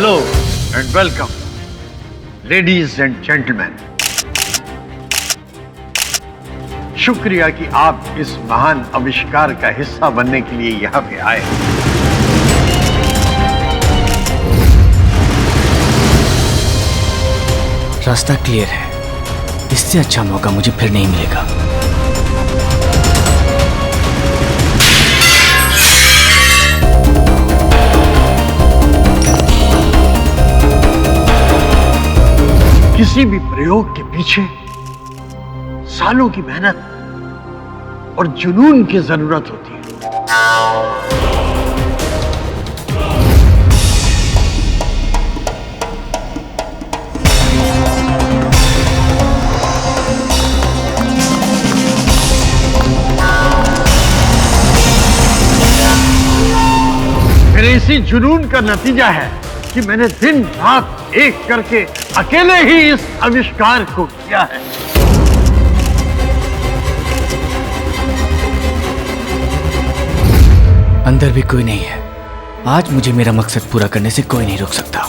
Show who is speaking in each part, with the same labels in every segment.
Speaker 1: Hello and welcome ladies and gentleman. शुक्रिया कि आप इस महान आविष्कार का हिस्सा बनने के लिए यहाँ पे आए।
Speaker 2: रास्ता क्लियर है, इससे अच्छा मौका मुझे फिर नहीं मिलेगा।
Speaker 1: किसी भी प्रयोग के पीछे सालों की मेहनत और जुनून की जरूरत होती है। मेरे इसी जुनून का नतीजा है कि मैंने दिन रात एक करके अकेले ही इस आविष्कार को किया है।
Speaker 2: अंदर भी कोई नहीं है। आज मुझे मेरा मकसद पूरा करने से कोई नहीं रोक सकता।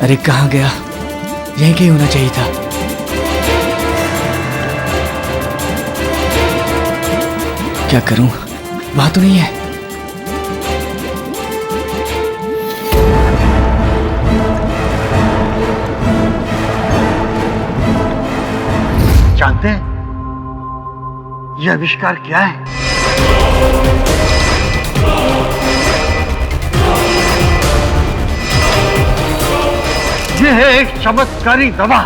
Speaker 2: अरे कहाँ गया? यहीं कहीं होना चाहिए था। क्या करूं? वहां तो नहीं है।
Speaker 1: जानते हैं यह आविष्कार क्या है? यह है एक चमत्कारी दवा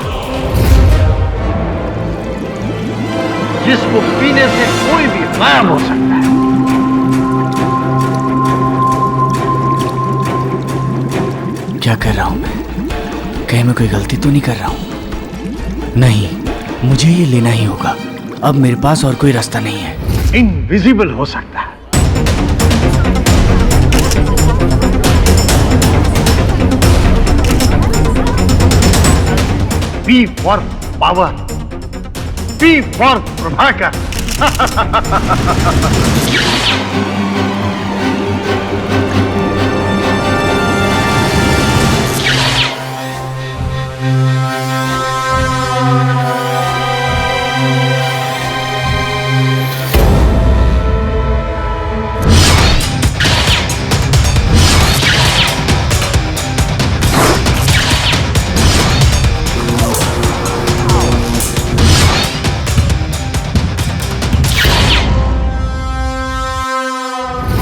Speaker 1: जिसको पीने से कोई भी गायब हो सकता है।
Speaker 2: क्या कर रहा हूं मैं? कहीं मैं कोई गलती तो नहीं कर रहा हूं? नहीं, मुझे ये लेना ही होगा। अब मेरे पास और कोई रास्ता नहीं है।
Speaker 1: इनविजिबल हो सकता है। P for power, P for Prabhakar.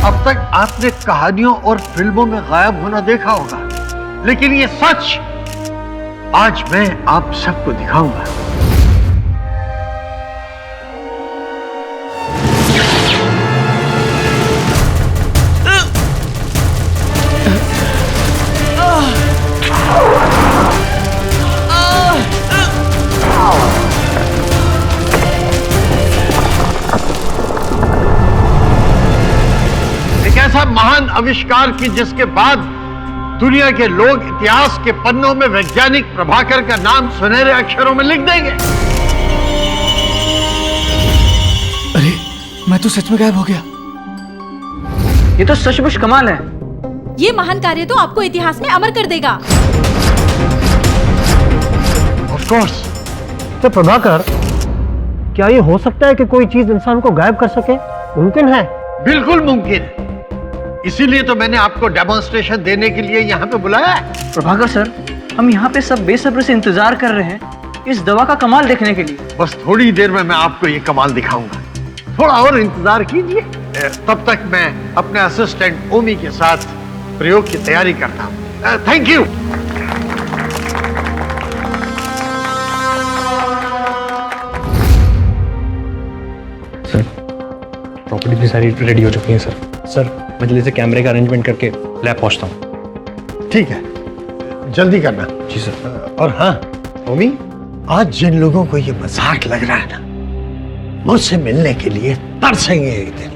Speaker 1: अब तक आपने कहानियों और फिल्मों में गायब होना देखा होगा, लेकिन ये सच आज मैं आप सबको दिखाऊंगा। ऐसा महान आविष्कार की जिसके बाद दुनिया के लोग इतिहास के पन्नों में वैज्ञानिक प्रभाकर का नाम सुनहरे अक्षरों में लिख देंगे।
Speaker 2: अरे मैं तो सच में गायब हो गया।
Speaker 3: ये तो सचमुच कमाल है।
Speaker 4: ये महान कार्य तो आपको इतिहास में अमर कर देगा।
Speaker 1: Of course.
Speaker 5: तो प्रभाकर, क्या ये हो सकता है कि कोई चीज इंसान को गायब कर सके? मुमकिन है?
Speaker 1: बिल्कुल मुमकिन है। इसीलिए तो मैंने आपको डेमोन्स्ट्रेशन देने के लिए यहाँ पे बुलाया है।
Speaker 3: प्रभाकर सर, हम यहाँ पे सब बेसब्री से इंतजार कर रहे हैं इस दवा का कमाल देखने के लिए।
Speaker 1: बस थोड़ी देर में मैं आपको ये कमाल दिखाऊंगा। थोड़ा और इंतजार कीजिए। तब तक मैं अपने असिस्टेंट ओमी के साथ प्रयोग की तैयारी करता हूँ। Thank you.
Speaker 5: सर, प्रॉपर्टी भी सारी रेडी हो चुकी है सर। सर, मैं जल्दी से कैमरे का अरेंजमेंट करके लैब पहुंचता हूँ।
Speaker 1: ठीक है, जल्दी करना।
Speaker 5: जी सर।
Speaker 1: और हाँ ओमी, आज जिन लोगों को ये मजाक लग रहा है ना, मुझसे मिलने के लिए तरसेंगे एक दिन।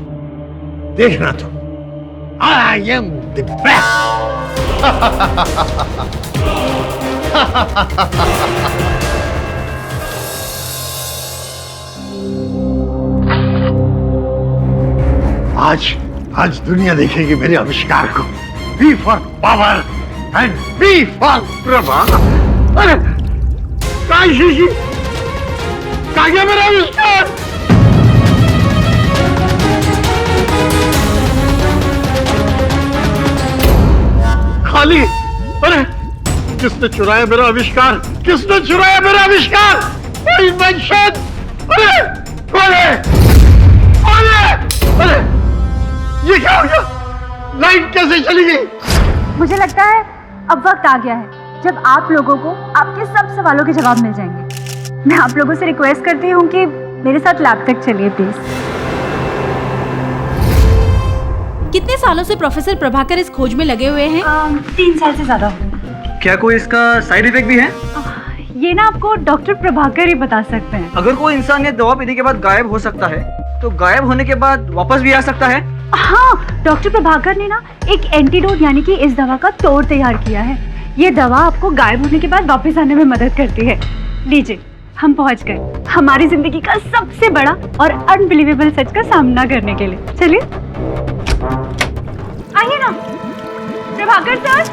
Speaker 1: देखना तो, आई एम द बेस्ट। आज दुनिया देखेगी मेरे आविष्कार को। B for power and B for Prabha. अरे शीशी कहाँ गया मेरा आविष्कार? खाली। अरे किसने चुराया मेरा आविष्कार? किसने चुराया मेरा आविष्कार? इन्वेंशन। अरे अरे अरे अरे ये क्या हो गया? लाइट कैसे चली गई?
Speaker 6: मुझे लगता है अब वक्त आ गया है जब आप लोगों को आपके सब सवालों के जवाब मिल जाएंगे। मैं आप लोगों से रिक्वेस्ट करती हूँ कि मेरे साथ लैब तक चलिए प्लीज।
Speaker 4: कितने सालों से प्रोफेसर प्रभाकर इस खोज में लगे हुए हैं?
Speaker 6: 3 साल से ज्यादा हो गए।
Speaker 3: क्या कोई इसका साइड इफेक्ट भी है?
Speaker 6: ये ना आपको डॉक्टर प्रभाकर ही बता सकते हैं।
Speaker 3: अगर कोई इंसान ये दवा पीने के बाद गायब हो सकता है तो गायब होने के बाद वापस भी आ सकता है?
Speaker 6: हाँ, डॉक्टर प्रभाकर ने ना एक एंटीडोट यानी कि इस दवा का तोड़ तैयार किया है। ये दवा आपको गायब होने के बाद वापस आने में मदद करती है। लीजिए, हम पहुंच गए हमारी जिंदगी का सबसे बड़ा और अनबिलीवेबल सच का सामना करने के लिए। चलिए आइए ना। Prabhakar sir,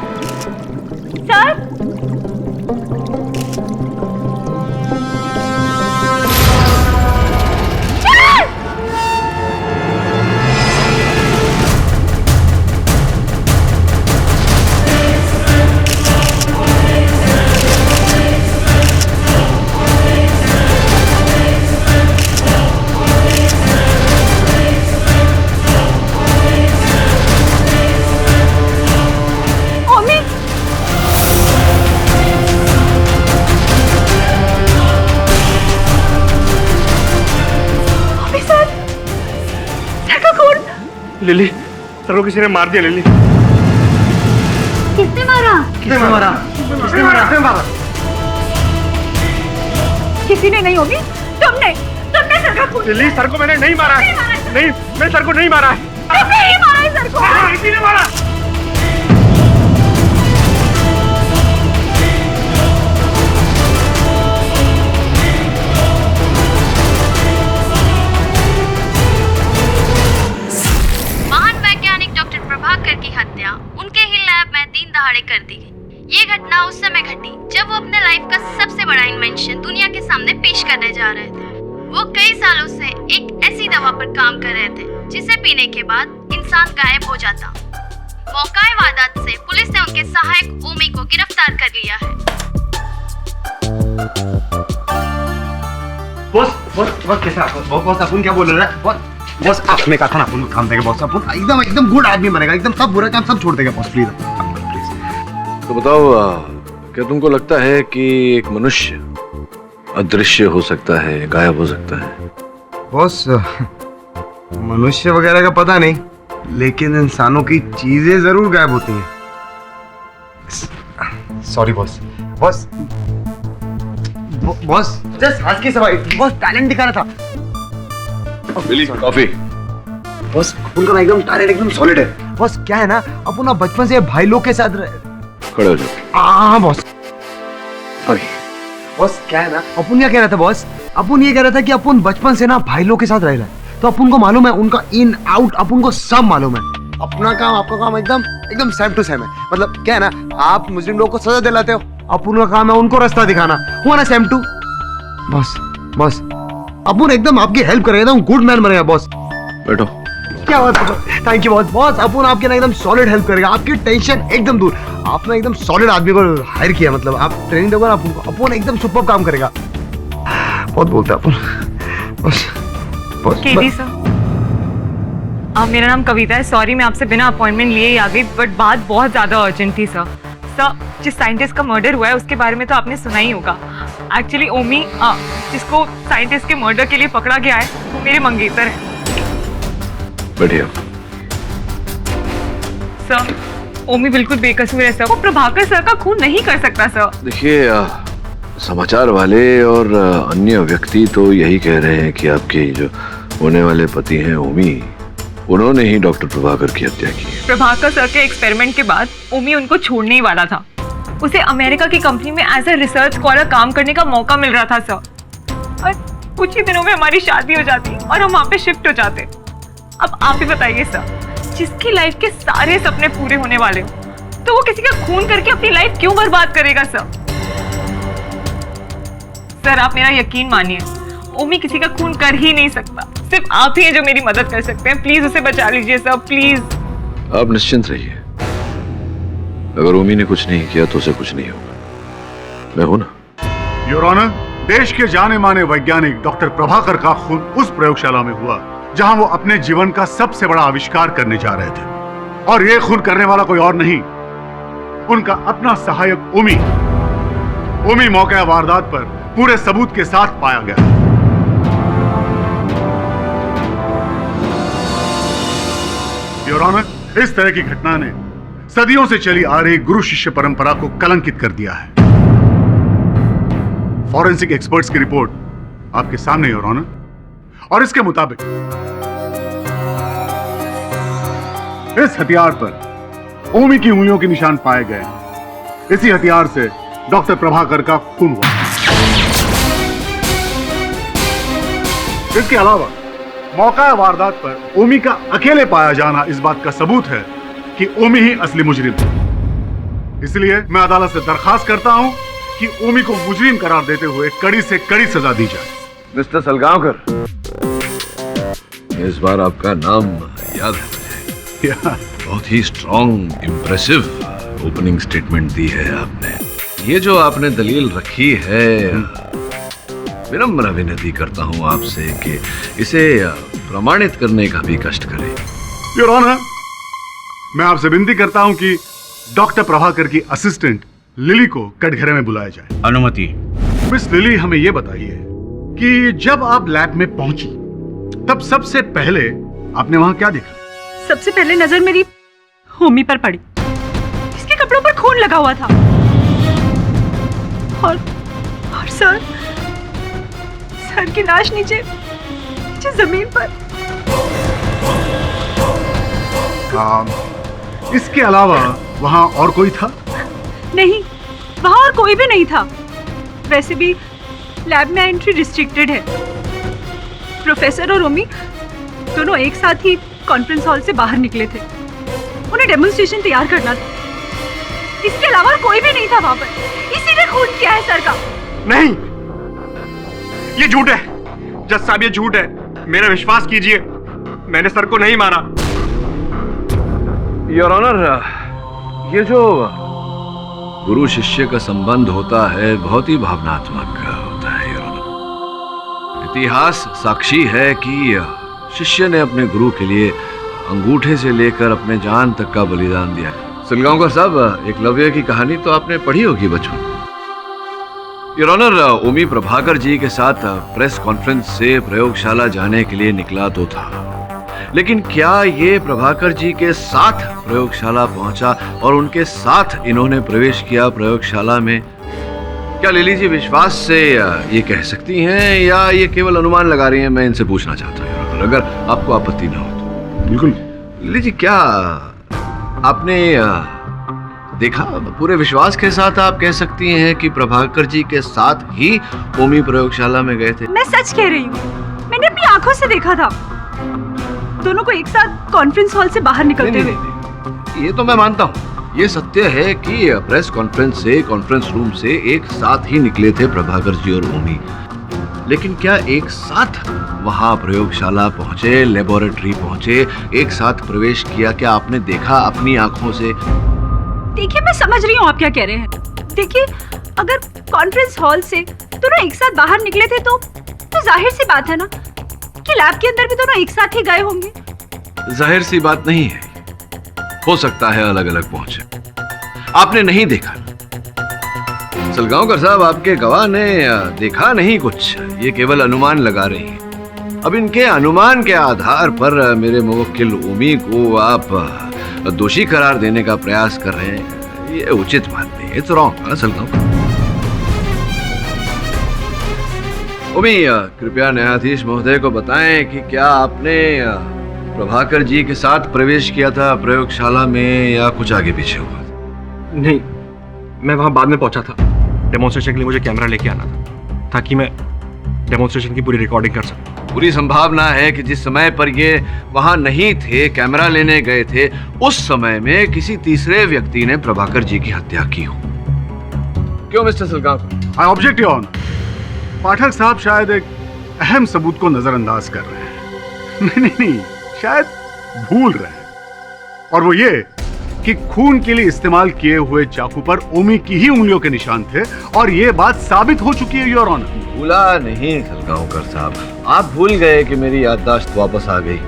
Speaker 6: sir
Speaker 5: lily, sir को किसी ने मार दिया। लिली,
Speaker 6: किसने मारा?
Speaker 3: किसने मारा?
Speaker 1: किसने मारा?
Speaker 6: किसी ने नहीं होगी। तुमने सर का खून।
Speaker 5: लिली, सर को मैंने नहीं मारा है। नहीं, मैं सर को नहीं मारा है।
Speaker 6: तुमने ही मारा है सर को।
Speaker 5: हाँ, किसी ने मारा।
Speaker 7: की हत्या उनके ही लैब में दिन दहाड़े कर दी गई। ये घटना उस समय घटी जब वो अपने लाइफ का सबसे बड़ा इन्वेंशन दुनिया के सामने पेश करने जा रहे थे। वो कई सालों से एक ऐसी दवा पर काम कर रहे थे जिसे पीने के बाद इंसान गायब हो जाता। मौकाए वारदात से पुलिस ने उनके सहायक ओमी को गिरफ्तार कर लिया है।
Speaker 1: बॉस कैसा? बॉस अपन क्या बोल रहे हैं? बॉस आपने कहा था ना अपन को काम देगा। बॉस अपन एकदम गुड आदमी बनेगा। एकदम सब बुरा काम सब छोड़ देगा। बॉस प्लीज
Speaker 8: तो बताओ, क्या तुमको लगता है कि एक मनुष्य अदृश्य हो सकता है, गायब हो सकता है?
Speaker 9: बॉस मनुष्य वगैरह का पता नहीं, लेकिन इंसानों की चीजें जरूर गायब होती हैं। Sorry boss. बॉस जस्ट आज की सवाई बॉस टैलेंट दिखाना था।
Speaker 8: कॉफी।
Speaker 9: बॉस अपन का एकदम टैलेंट एकदम सॉलिड है। बॉस क्या है ना, अपन ना बचपन से भाई लोग के साथ
Speaker 8: खड़े हो जाओ।
Speaker 9: हाँ बॉस। सॉरी बॉस, क्या है ना, अपन क्या कह रहा था बॉस? अपन ये कह रहा था कि अपन बचपन से ना भाई लोग के साथ रह रहे हैं, तो अपन को मालूम है उनका इन आउट, अपन को सब मालूम है। अपना काम आपका काम एकदम सेम टू सेम है। मतलब क्या है ना, आप मुस्लिम लोग को सजा दिलाते हो, अपन का काम है उनको रास्ता दिखाना। हुआ ना सेम टू? बॉस अपन एकदम आपकी हेल्प करेगा, गुड मैन बनेगा बॉस।
Speaker 8: बैठो।
Speaker 9: क्या बात है, थैंक यू बॉस। अपन आपके ना एकदम सॉलिड हेल्प करेगा, आपकी टेंशन एकदम दूर। आपने एकदम सॉलिड आदमी को हायर किया, मतलब आप ट्रेनिंग दोगे ना अपन एकदम सुपर काम करेगा। बहुत बोलते हैं अपन। बॉस
Speaker 10: केडी सर, मेरा नाम कविता है। सॉरी मैं आपसे बिना अपॉइंटमेंट लिए ही आ गई, बट बात बहुत ज़्यादा अर्जेंट थी सर। जिस साइंटिस्ट का मर्डर हुआ है उसके बारे में तो आपने सुना ही होगा। एक्चुअली ओमी, जिसको साइंटिस्ट के मर्डर के लिए पकड़ा गया है, वो मेरे मंगेतर है।
Speaker 8: बढ़िया
Speaker 10: सर, ओमी बिल्कुल बेकसूर है सर। वो प्रभाकर सर का खून नहीं कर सकता सर।
Speaker 8: देखिए, समाचार वाले और अन्य व्यक्ति तो यही कह रहे हैं कि आपके जो होने वाले पति हैं ओमी, उन्होंने ही डॉक्टर प्रभाकर की हत्या की है।
Speaker 10: प्रभाकर सर के एक्सपेरिमेंट के बाद ओमी उनको छोड़ने ही वाला था, उसे अमेरिका की कंपनी में एज ए रिसर्च स्कॉलर काम करने का मौका मिल रहा था सर। और कुछ ही दिनों में हमारी शादी हो जाती और हम वहाँ पे शिफ्ट हो जाते। अब आप ही बताइए सर, जिसकी लाइफ के सारे सपने पूरे होने वाले हो, तो वो किसी का खून करके अपनी लाइफ क्यों बर्बाद करेगा सर? सर आप मेरा यकीन मानिए, ओमी किसी का खून कर ही नहीं सकता। सिर्फ आप ही हैं जो मेरी मदद कर सकते हैं। प्लीज उसे बचा लीजिए सर, प्लीज।
Speaker 8: आप निश्चिंत रहिए, अगर ओमी ने कुछ नहीं किया तो उसे कुछ नहीं होगा। मैं हूं ना।
Speaker 11: योर ऑनर, देश के जाने माने वैज्ञानिक डॉक्टर प्रभाकर का खून उस प्रयोगशाला में हुआ जहां वो अपने जीवन का सबसे बड़ा आविष्कार करने जा रहे थे, और ये खून करने वाला कोई और नहीं, उनका अपना सहायक ओमी। ओमी मौका वारदात पर पूरे सबूत के साथ पाया गया। योर ऑनर, इस तरह की घटना ने सदियों से चली आ रही गुरु शिष्य परंपरा को कलंकित कर दिया है। फॉरेंसिक एक्सपर्ट्स की रिपोर्ट आपके सामने योर ऑनर, और इसके मुताबिक इस हथियार पर ओमी की उंगलियों के निशान पाए गए। इसी हथियार से डॉक्टर प्रभाकर का खून हुआ। इसके अलावा मौका वारदात पर ओमी का अकेले पाया जाना इस बात का सबूत है कि ओमी ही असली मुजरिम है। इसलिए मैं अदालत से दरखास्त करता हूं कि ओमी को मुजरिम करार देते हुए कड़ी से कड़ी सजा दी जाए।
Speaker 8: मिस्टर सलगांवकर, इस बार आपका नाम याद है मुझे। बहुत ही स्ट्रॉन्ग, इम्प्रेसिव ओपनिंग स्टेटमेंट दी है आपने। ये जो आपने दलील रखी है, विनम्र विनती करता हूं आपसे कि इसे प्रमाणित करने का भी कष्ट करें।
Speaker 11: योर ऑनर, मैं आपसे विनती करता हूं कि डॉक्टर प्रभाकर की असिस्टेंट लिली को कटघरे में बुलाया जाए।
Speaker 12: अनुमति।
Speaker 11: मिस लिली, हमें यह बताइए कि जब आप लैब में पहुंची तब सबसे पहले आपने वहां क्या देखा?
Speaker 6: सबसे पहले नजर मेरी ओमी पर पड़ी। इसके कपड़ों पर खून लगा हुआ था, और सर की लाश नीचे जमीन पर।
Speaker 11: इसके अलावा वहां और कोई था?
Speaker 6: नहीं, वहां और कोई भी नहीं था। वैसे भी लैब में एंट्री रिस्ट्रिक्टेड है। प्रोफेसर और ओमी दोनों एक साथ ही कॉन्फ्रेंस हॉल से बाहर निकले थे। उन्हें डेमोन्स्ट्रेशन तैयार करना था। इसके अलावा कोई भी नहीं था वहां पर। इसी ने खून किया है सर का।
Speaker 12: नहीं, ये झूठ है जज साहब, ये झूठ है। मेरा विश्वास कीजिए, मैंने सर को नहीं मारा।
Speaker 8: योर ऑनर, ये जो गुरु शिष्य का संबंध होता है बहुत ही भावनात्मक होता है योर ऑनर। इतिहास साक्षी है कि शिष्य ने अपने गुरु के लिए अंगूठे से लेकर अपने जान तक का बलिदान दिया। सलगांवकर साहब, एकलव्य की कहानी तो आपने पढ़ी होगी बचपन। योर ऑनर, ओमी प्रभाकर जी के साथ प्रेस कॉन्फ्रेंस से प्रयोगशाला जाने के लिए निकला तो था, लेकिन क्या ये प्रभाकर जी के साथ प्रयोगशाला पहुंचा और उनके साथ इन्होंने प्रवेश किया प्रयोगशाला में? क्या लिली जी विश्वास से ये कह सकती हैं या ये केवल अनुमान लगा रही हैं? मैं इनसे पूछना चाहता हूँ योर ऑनर, अगर आपको आपत्ति ना हो तो।
Speaker 11: बिल्कुल।
Speaker 8: लिली जी, क्या आपने देखा? पूरे विश्वास के साथ आप कह सकती हैं कि प्रभाकर जी के साथ ही ओमी प्रयोगशाला में गए थे?
Speaker 6: मैं सच कह रही हूँ, मैंने अपनी आंखों से देखा था दोनों को एक साथ कॉन्फ्रेंस हॉल से बाहर निकलते हुए।
Speaker 8: ये तो मैं मानता हूँ, ये सत्य है कि प्रेस कॉन्फ्रेंस से, कॉन्फ्रेंस रूम से एक साथ ही निकले थे प्रभाकर जी और ओमी, लेकिन क्या एक साथ वहां प्रयोगशाला पहुंचे, लेबोरेटरी पहुंचे, एक साथ प्रवेश किया? क्या आपने देखा अपनी आंखों से?
Speaker 6: देखिए, मैं समझ रही हूँ आप क्या कह रहे हैं। देखिए, अगर कॉन्फ्रेंस हॉल से दोनों एक साथ बाहर निकले थे तो जाहिर सी बात है ना कि लैब के अंदर भी दोनों एक साथ ही गए होंगे।
Speaker 8: जाहिर सी बात नहीं है, हो सकता है अलग अलग पहुंचे। आपने नहीं देखा। सलगांवकर साहब, आपके गवाह ने देखा नहीं कुछ, ये केवल अनुमान लगा रही हैं। अब इनके अनुमान के आधार पर मेरे मुवक्किल ओमी को आप दोषी करार देने का प्रयास कर रहे हैं, ये उचित बात नहीं है। It's wrong Salgaonkar. ओमी, कृपया न्यायाधीश महोदय को बताएं कि क्या आपने प्रभाकर जी के साथ प्रवेश किया था प्रयोगशाला में या कुछ आगे पीछे हुआ?
Speaker 12: नहीं,
Speaker 5: मैं वहां बाद में पहुंचा था। डेमोन्स्ट्रेशन के लिए मुझे कैमरा लेके आना था ताकि मैं डेमोन्स्ट्रेशन की पूरी रिकॉर्डिंग कर सकूं।
Speaker 8: पूरी संभावना है कि जिस समय पर ये वहां नहीं थे, कैमरा लेने गए थे, उस समय में किसी तीसरे व्यक्ति ने प्रभाकर जी की हत्या की हो। क्यों mister Salgaon?
Speaker 11: I object your honour. Pathak साहब शायद एक अहम सबूत को नजरअंदाज कर रहे हैं। नहीं, शायद भूल रहे हैं, और वो ये कि खून के लिए इस्तेमाल किए हुए चाकू पर ओमी की ही उंगलियों के निशान थे, और ये बात साबित हो चुकी है योर ऑनर।
Speaker 8: भूला नहीं सलगांवकर साहब, आप भूल गए कि मेरी याददाश्त वापस आ गई।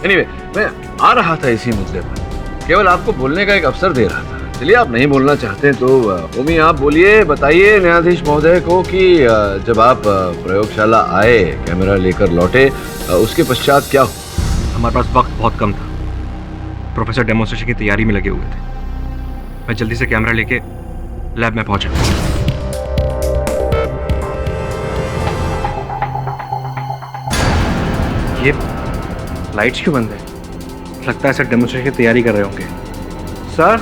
Speaker 8: एनीवे, मैं आ रहा था इसी मुद्दे पर, केवल आपको बोलने का एक अवसर दे रहा था। चलिए, आप नहीं बोलना चाहते तो ओमी आप बोलिए, बताइए न्यायाधीश महोदय को कि जब आप प्रयोगशाला आए, कैमरा लेकर लौटे, उसके पश्चात क्या हुआ?
Speaker 5: हमारे पास वक्त बहुत कम था। प्रोफेसर डेमोन्स्ट्रेशन की तैयारी में लगे हुए थे। मैं जल्दी से कैमरा लेके लैब में पहुंचा। ये लाइट्स क्यों बंद है? लगता है सर डेमोन्स्ट्रेशन की तैयारी कर रहे होंगे। सर,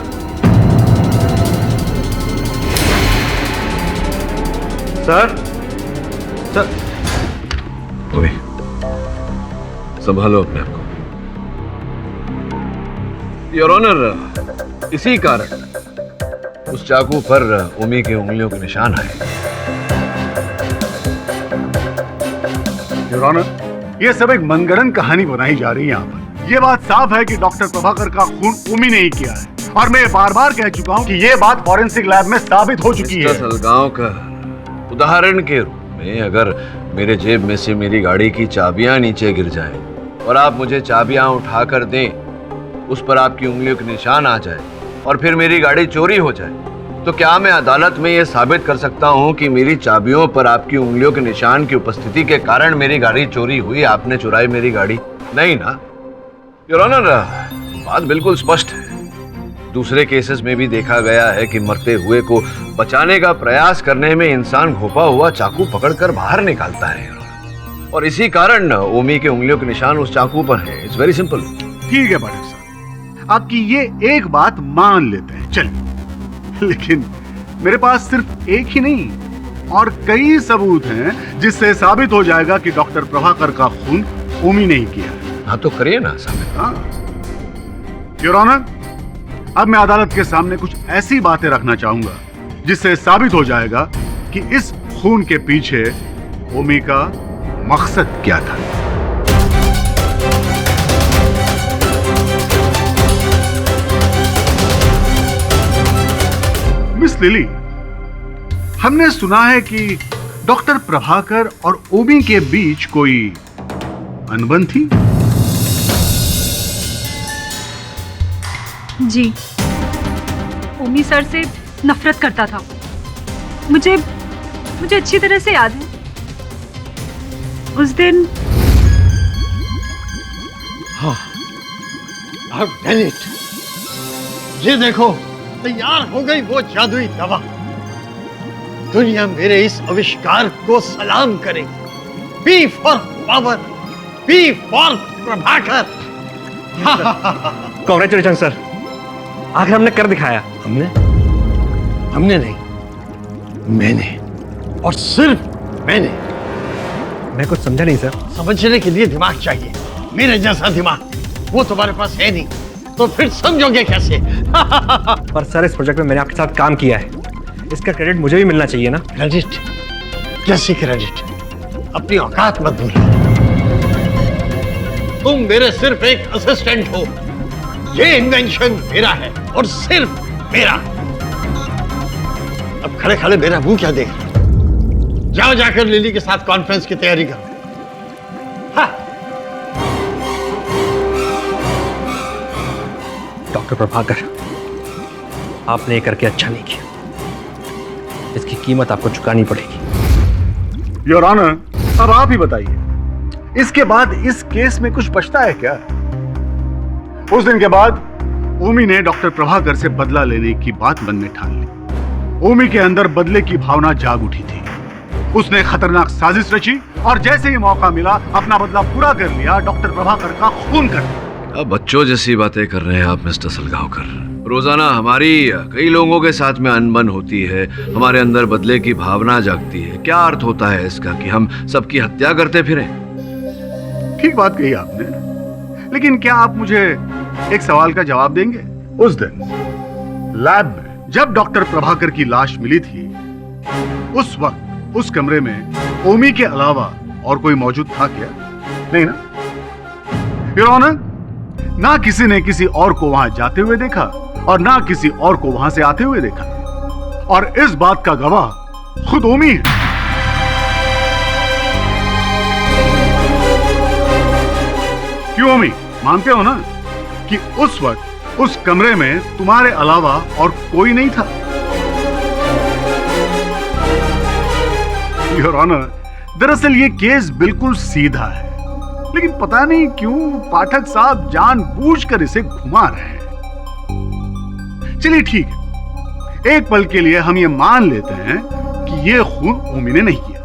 Speaker 5: सर, सर,
Speaker 8: ओए, संभालो अपने आप को। योर ऑनर, इसी कारण उस चाकू पर ओमी की उंगलियों के निशान आए।
Speaker 11: योर ऑनर, ये सब एक मनगढ़ंत कहानी बनाई जा रही है यहाँ पर। ये बात साफ है कि डॉक्टर प्रभाकर का खून ओमी ने ही किया है, और मैं बार बार कह चुका हूँ कि ये बात फॉरेंसिक लैब में साबित हो चुकी है।
Speaker 8: सलगांवकर, उदाहरण के रूप में अगर मेरे जेब में से मेरी गाड़ी की चाबियां नीचे गिर जाएं और आप मुझे चाबियां उठाकर दें, उस पर आपकी उंगलियों के निशान आ जाए और फिर मेरी गाड़ी चोरी हो जाए, तो क्या मैं अदालत में यह साबित कर सकता हूं कि मेरी चाबियों पर आपकी उंगलियों के निशान की उपस्थिति के कारण मेरी गाड़ी चोरी हुई, आपने चुराई मेरी गाड़ी? नहीं ना योर ऑनर, बात बिल्कुल स्पष्ट है। दूसरे केसेस में भी देखा गया है कि मरते हुए को बचाने का प्रयास करने में इंसान घोपा हुआ चाकू पकड़कर बाहर निकालता है, और इसी कारण ओमी के उंगलियों के निशान उस चाकू पर है। It's very simple.
Speaker 11: ठीक है पाठक साहब, आपकी ये एक बात मान लेते हैं, चलिए, लेकिन मेरे पास सिर्फ एक ही नहीं और कई सबूत हैं जिससे साबित हो जाएगा कि डॉक्टर प्रभाकर का खून ओमी ने ही किया है।
Speaker 8: हाँ तो करिए ना साबित।
Speaker 11: हाँ योर ऑनर, अब मैं अदालत के सामने कुछ ऐसी बातें रखना चाहूंगा जिससे साबित हो जाएगा कि इस खून के पीछे ओमी का मकसद क्या था। मिस लिली, हमने सुना है कि डॉक्टर प्रभाकर और ओमी के बीच कोई अनबन थी।
Speaker 6: जी, ओमी सर से नफरत करता था। मुझे अच्छी तरह से याद है उस दिन।
Speaker 1: हाँ, ये देखो, तैयार हो गई वो जादुई दवा। दुनिया मेरे इस आविष्कार को सलाम करेगी। B for power, B for Prabhakar.
Speaker 5: Congratulation sir, आखिर हमने कर दिखाया।
Speaker 1: हमने नहीं, मैंने, और सिर्फ मैंने।
Speaker 5: मैं कुछ समझा नहीं सर।
Speaker 1: समझने के लिए दिमाग चाहिए, मेरे जैसा दिमाग। वो तुम्हारे पास है नहीं, तो फिर समझोगे कैसे?
Speaker 5: पर सर, इस प्रोजेक्ट में मैंने आपके साथ काम किया है, इसका क्रेडिट मुझे भी मिलना चाहिए ना।
Speaker 1: क्रेडिट? कैसी क्रेडिट? अपनी औकात मत भूलो। तुम मेरे सिर्फ एक असिस्टेंट हो। ये इन्वेंशन मेरा है और सिर्फ मेरा। अब खड़े खड़े मेरा मुंह क्या देख रहे हो? जाओ जाकर लिली के साथ कॉन्फ्रेंस की तैयारी करो। हाँ।
Speaker 5: डॉक्टर प्रभाकर, आपने ये करके अच्छा नहीं किया। इसकी कीमत आपको चुकानी पड़ेगी।
Speaker 11: योर ऑनर, अब आप ही बताइए, इसके बाद इस केस में कुछ बचता है क्या? उस दिन के बाद ओमी ने डॉक्टर प्रभाकर से बदला लेने की बात मन में ठान ली। ओमी के अंदर बदले की भावना जाग उठी थी। उसने खतरनाक साजिश रची और जैसे ही मौका मिला अपना बदला पूरा कर लिया, डॉक्टर प्रभाकर का खून कर दिया।
Speaker 8: अब बच्चों जैसी बातें कर रहे हैं आप मिस्टर सलगांवकर। रोजाना हमारी कई लोगों के साथ में अनबन होती है, हमारे अंदर बदले की भावना जागती है। क्या अर्थ होता है इसका कि हम सबकी हत्या करते फिरें?
Speaker 11: ठीक बात कही आपने, लेकिन क्या आप मुझे एक सवाल का जवाब देंगे? उस दिन लैब में जब डॉक्टर प्रभाकर की लाश मिली थी, उस वक्त उस कमरे में ओमी के अलावा और कोई मौजूद था क्या? नहीं ना? योर ऑनर, ना किसी ने किसी और को वहां जाते हुए देखा और ना किसी और को वहां से आते हुए देखा, और इस बात का गवाह खुद ओमी है। क्यों ओमी, मानते हो ना कि उस वक्त उस कमरे में तुम्हारे अलावा और कोई नहीं था? योर ऑनर, दरअसल ये केस बिल्कुल सीधा है, लेकिन पता नहीं क्यों पाठक साहब जानबूझकर इसे घुमा रहे हैं। चलिए ठीक है, एक पल के लिए हम ये मान लेते हैं कि ये खून ओमी ने नहीं किया।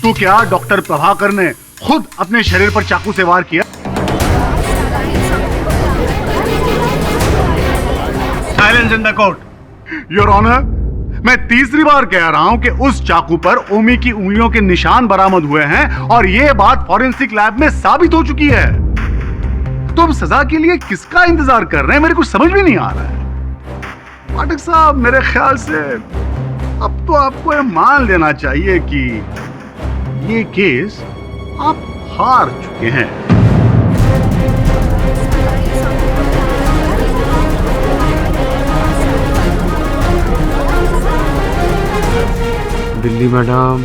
Speaker 11: तो क्या डॉक्टर प्रभाकर ने खुद अपने शरीर पर चाकू से वार किया? Silence in the court. Your honour, मैं तीसरी बार कह रहा हूं कि उस चाकू पर ओमी की उंगलियों के निशान बरामद हुए हैं और यह बात फॉरेंसिक लैब में साबित हो चुकी है। तो अब सजा के लिए किसका इंतजार कर रहे हैं, मेरे कुछ समझ भी नहीं आ रहा है। पाठक साहब, मेरे ख्याल से अब तो आपको यह मान लेना चाहिए कि ये केस आप हार चुके हैं।
Speaker 9: दिल्ली मैडम,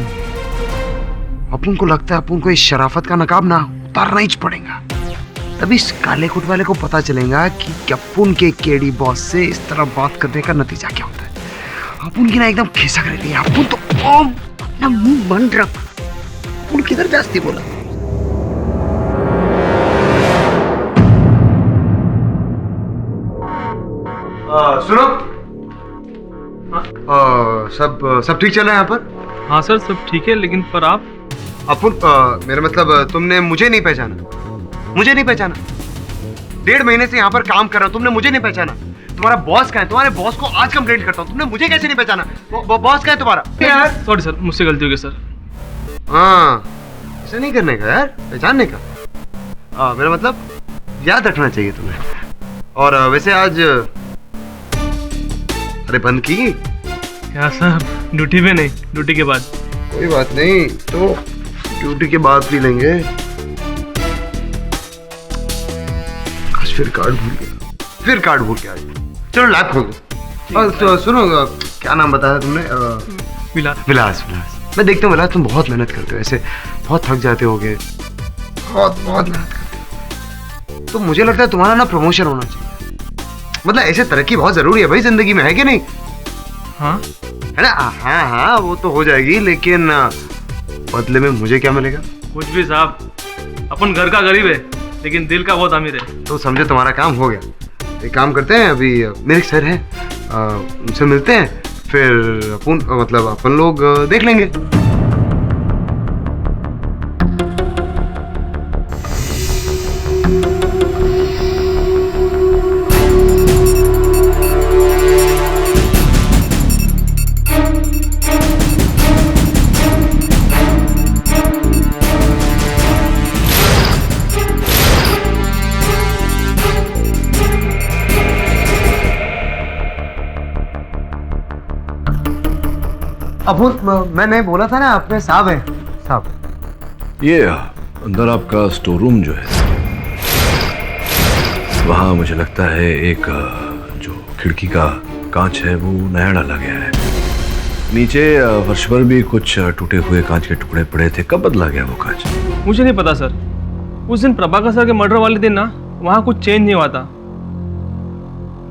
Speaker 9: अपन को लगता है अपन को इस शराफत का नकाब ना उतारना ही पड़ेगा, तभी इस काले कोट वाले को पता चलेगा कि अपन के केडी बॉस से इस तरह बात करने का नतीजा क्या होता है। अपन की ना एकदम खिसक रही है। अपन तो अपना मुंह बंद रख। अपन किधर जाती बोला? सुनो, सब ठीक चल रहा है यहाँ पर?
Speaker 5: हाँ सर, सब ठीक है, लेकिन पर आप?
Speaker 9: अपन मेरा मतलब तुमने मुझे नहीं पहचाना? मुझे नहीं पहचाना? 1.5 महीने से यहाँ पर काम कर रहा हूँ, तुमने मुझे नहीं पहचाना? तुम्हारा बॉस कहाँ है? तुम्हारे बॉस को आज कंप्लेंट करता हूँ, तुमने मुझे कैसे नहीं पहचाना? बॉस कहाँ है तुम्हारा? यार
Speaker 5: सॉरी सर, मुझसे गलती हो गई सर।
Speaker 9: हाँ, ऐसा नहीं करने का यार, पहचानने का। मेरा मतलब याद रखना चाहिए तुम्हें। और वैसे आज अरे बंद की
Speaker 5: क्या सर? ड्यूटी पे नहीं, ड्यूटी के बाद।
Speaker 9: कोई बात नहीं, तो ड्यूटी के बाद पी लेंगे। आज फिर कार्ड भूल गया, फिर कार्ड भूल गया। चलो लैब खोल दो। तो सुनो, क्या नाम बताया तुमने?
Speaker 5: विलास।
Speaker 9: विलास। मैं देखता हूँ विलास, तुम बहुत मेहनत करते हो, ऐसे बहुत थक जाते होगे, बहुत मेहनत करते हो। तो मुझे लगता है तुम्हारा ना प्रमोशन होना चाहिए। मतलब ऐसे तरक्की बहुत जरूरी है भाई जिंदगी में, है कि नहीं?
Speaker 5: हाँ
Speaker 9: है ना? हाँ, वो तो हो जाएगी, लेकिन बदले में मुझे क्या मिलेगा?
Speaker 5: कुछ भी साहब, अपन घर का गरीब है लेकिन दिल का बहुत अमीर है।
Speaker 9: तो समझो तुम्हारा काम हो गया। एक काम करते हैं, अभी मेरे सर है, उनसे मिलते हैं, फिर अपन लोग देख लेंगे। अब मैंने बोला था ना, अपने साहब है साहब।
Speaker 8: ये अंदर आपका स्टोर रूम जो है, वहाँ मुझे लगता है एक जो खिड़की का कांच है वो नया डाला गया है। नीचे फर्श पर भी कुछ टूटे हुए कांच के टुकड़े पड़े थे। कब बदला गया वो कांच?
Speaker 5: मुझे नहीं पता सर। उस दिन प्रभाकर सर के मर्डर वाले दिन ना वहाँ कुछ चेंज नहीं हुआ था।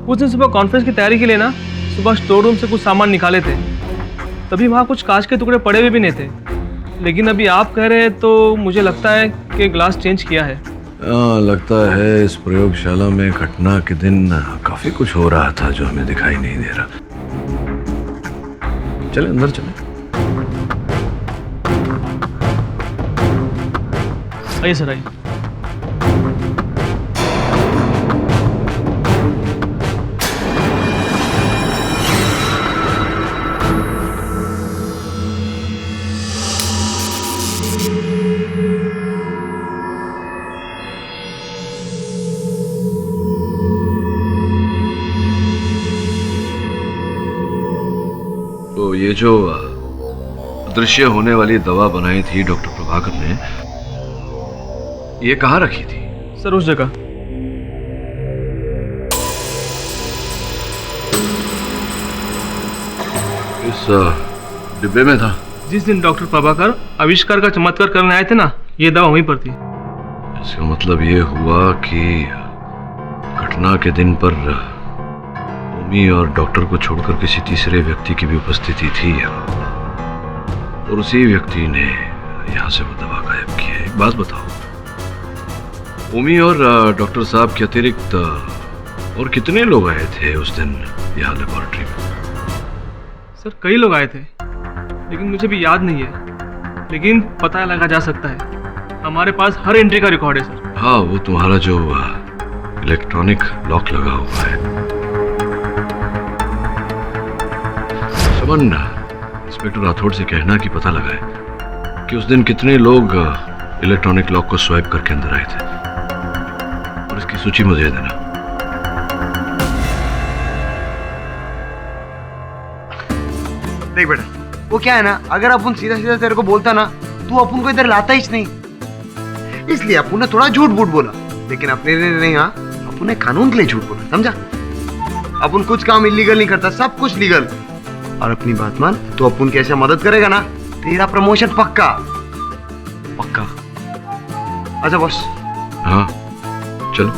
Speaker 5: उस दिन सुबह कॉन्फ्रेंस की तैयारी के लिए ना सुबह स्टोर रूम से कुछ सामान निकाले थे, तभी वहाँ कुछ कांच के टुकड़े पड़े हुए भी नहीं थे। लेकिन अभी आप कह रहे हैं तो मुझे लगता है कि ग्लास चेंज किया है।
Speaker 8: लगता है इस प्रयोगशाला में घटना के दिन काफी कुछ हो रहा था जो हमें दिखाई नहीं दे रहा। चले अंदर चले।
Speaker 5: आइए सर, आइए।
Speaker 8: ये जो अदृश्य होने वाली दवा बनाई थी डॉक्टर प्रभाकर ने, ये कहाँ रखी थी?
Speaker 5: सर उस जगह।
Speaker 8: इस डिब्बे में था।
Speaker 5: जिस दिन डॉक्टर प्रभाकर आविष्कार का चमत्कार करने आए थे ना, ये दवा वहीं पर थी।
Speaker 8: इसका मतलब ये हुआ कि घटना के दिन पर ओमी और डॉक्टर को छोड़कर किसी तीसरे व्यक्ति की भी उपस्थिति थी और उसी व्यक्ति ने यहाँ से वो दवा गायब की है। एक बात बताओ, ओमी और डॉक्टर साहब के अतिरिक्त और कितने लोग आए थे उस दिन यहाँ लेबोरेटरी में?
Speaker 5: सर कई लोग आए थे, लेकिन मुझे भी याद नहीं है, लेकिन पता लगा जा सकता है। हमारे पास हर एंट्री का रिकॉर्ड है सर।
Speaker 8: हाँ, वो तुम्हारा जो इलेक्ट्रॉनिक लॉक लगा हुआ है। समन, इंस्पेक्टर राठौड़ से कहना कि पता लगाए कि उस दिन कितने लोग इलेक्ट्रॉनिक लॉक को स्वाइप करके अंदर आए थे, और इसकी सूची मुझे देना।
Speaker 9: देख बेटा, वो क्या है ना, अगर अपन सीधा सीधा तेरे को बोलता ना, तू अपन को इधर लाता ही नहीं। इसलिए अपन ने थोड़ा झूठ बूठ बोला, लेकिन अपने लिए नहीं। हाँ, अपन ने कानून के लिए झूठ बोला, समझा? अपन कुछ काम इलीगल नहीं करता, सब कुछ लीगल। और अपनी बात मान, तो अपन कैसे मदद करेगा ना, तेरा प्रमोशन पक्का पक्का। अच्छा बॉस।
Speaker 8: हाँ चलो।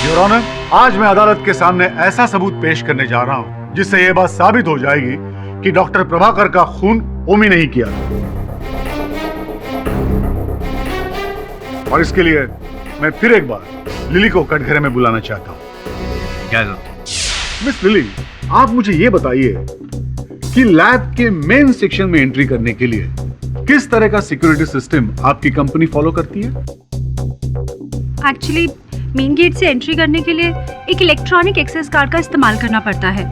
Speaker 11: योर ऑनर, आज मैं अदालत के सामने ऐसा सबूत पेश करने जा रहा हूं जिससे यह बात साबित हो जाएगी कि डॉक्टर प्रभाकर का खून ओमी नहीं किया। और इसके लिए मैं फिर एक बार लिली को कटघरे में बुलाना चाहता हूं।
Speaker 12: क्या?
Speaker 11: मिस लिली, आप मुझे ये बताइए कि लैब के मेन सेक्शन में एंट्री करने के लिए किस तरह का सिक्योरिटी सिस्टम आपकी कंपनी फॉलो करती है?
Speaker 6: एक्चुअली मेन गेट से एंट्री करने के लिए एक इलेक्ट्रॉनिक एक्सेस कार्ड का इस्तेमाल करना पड़ता है।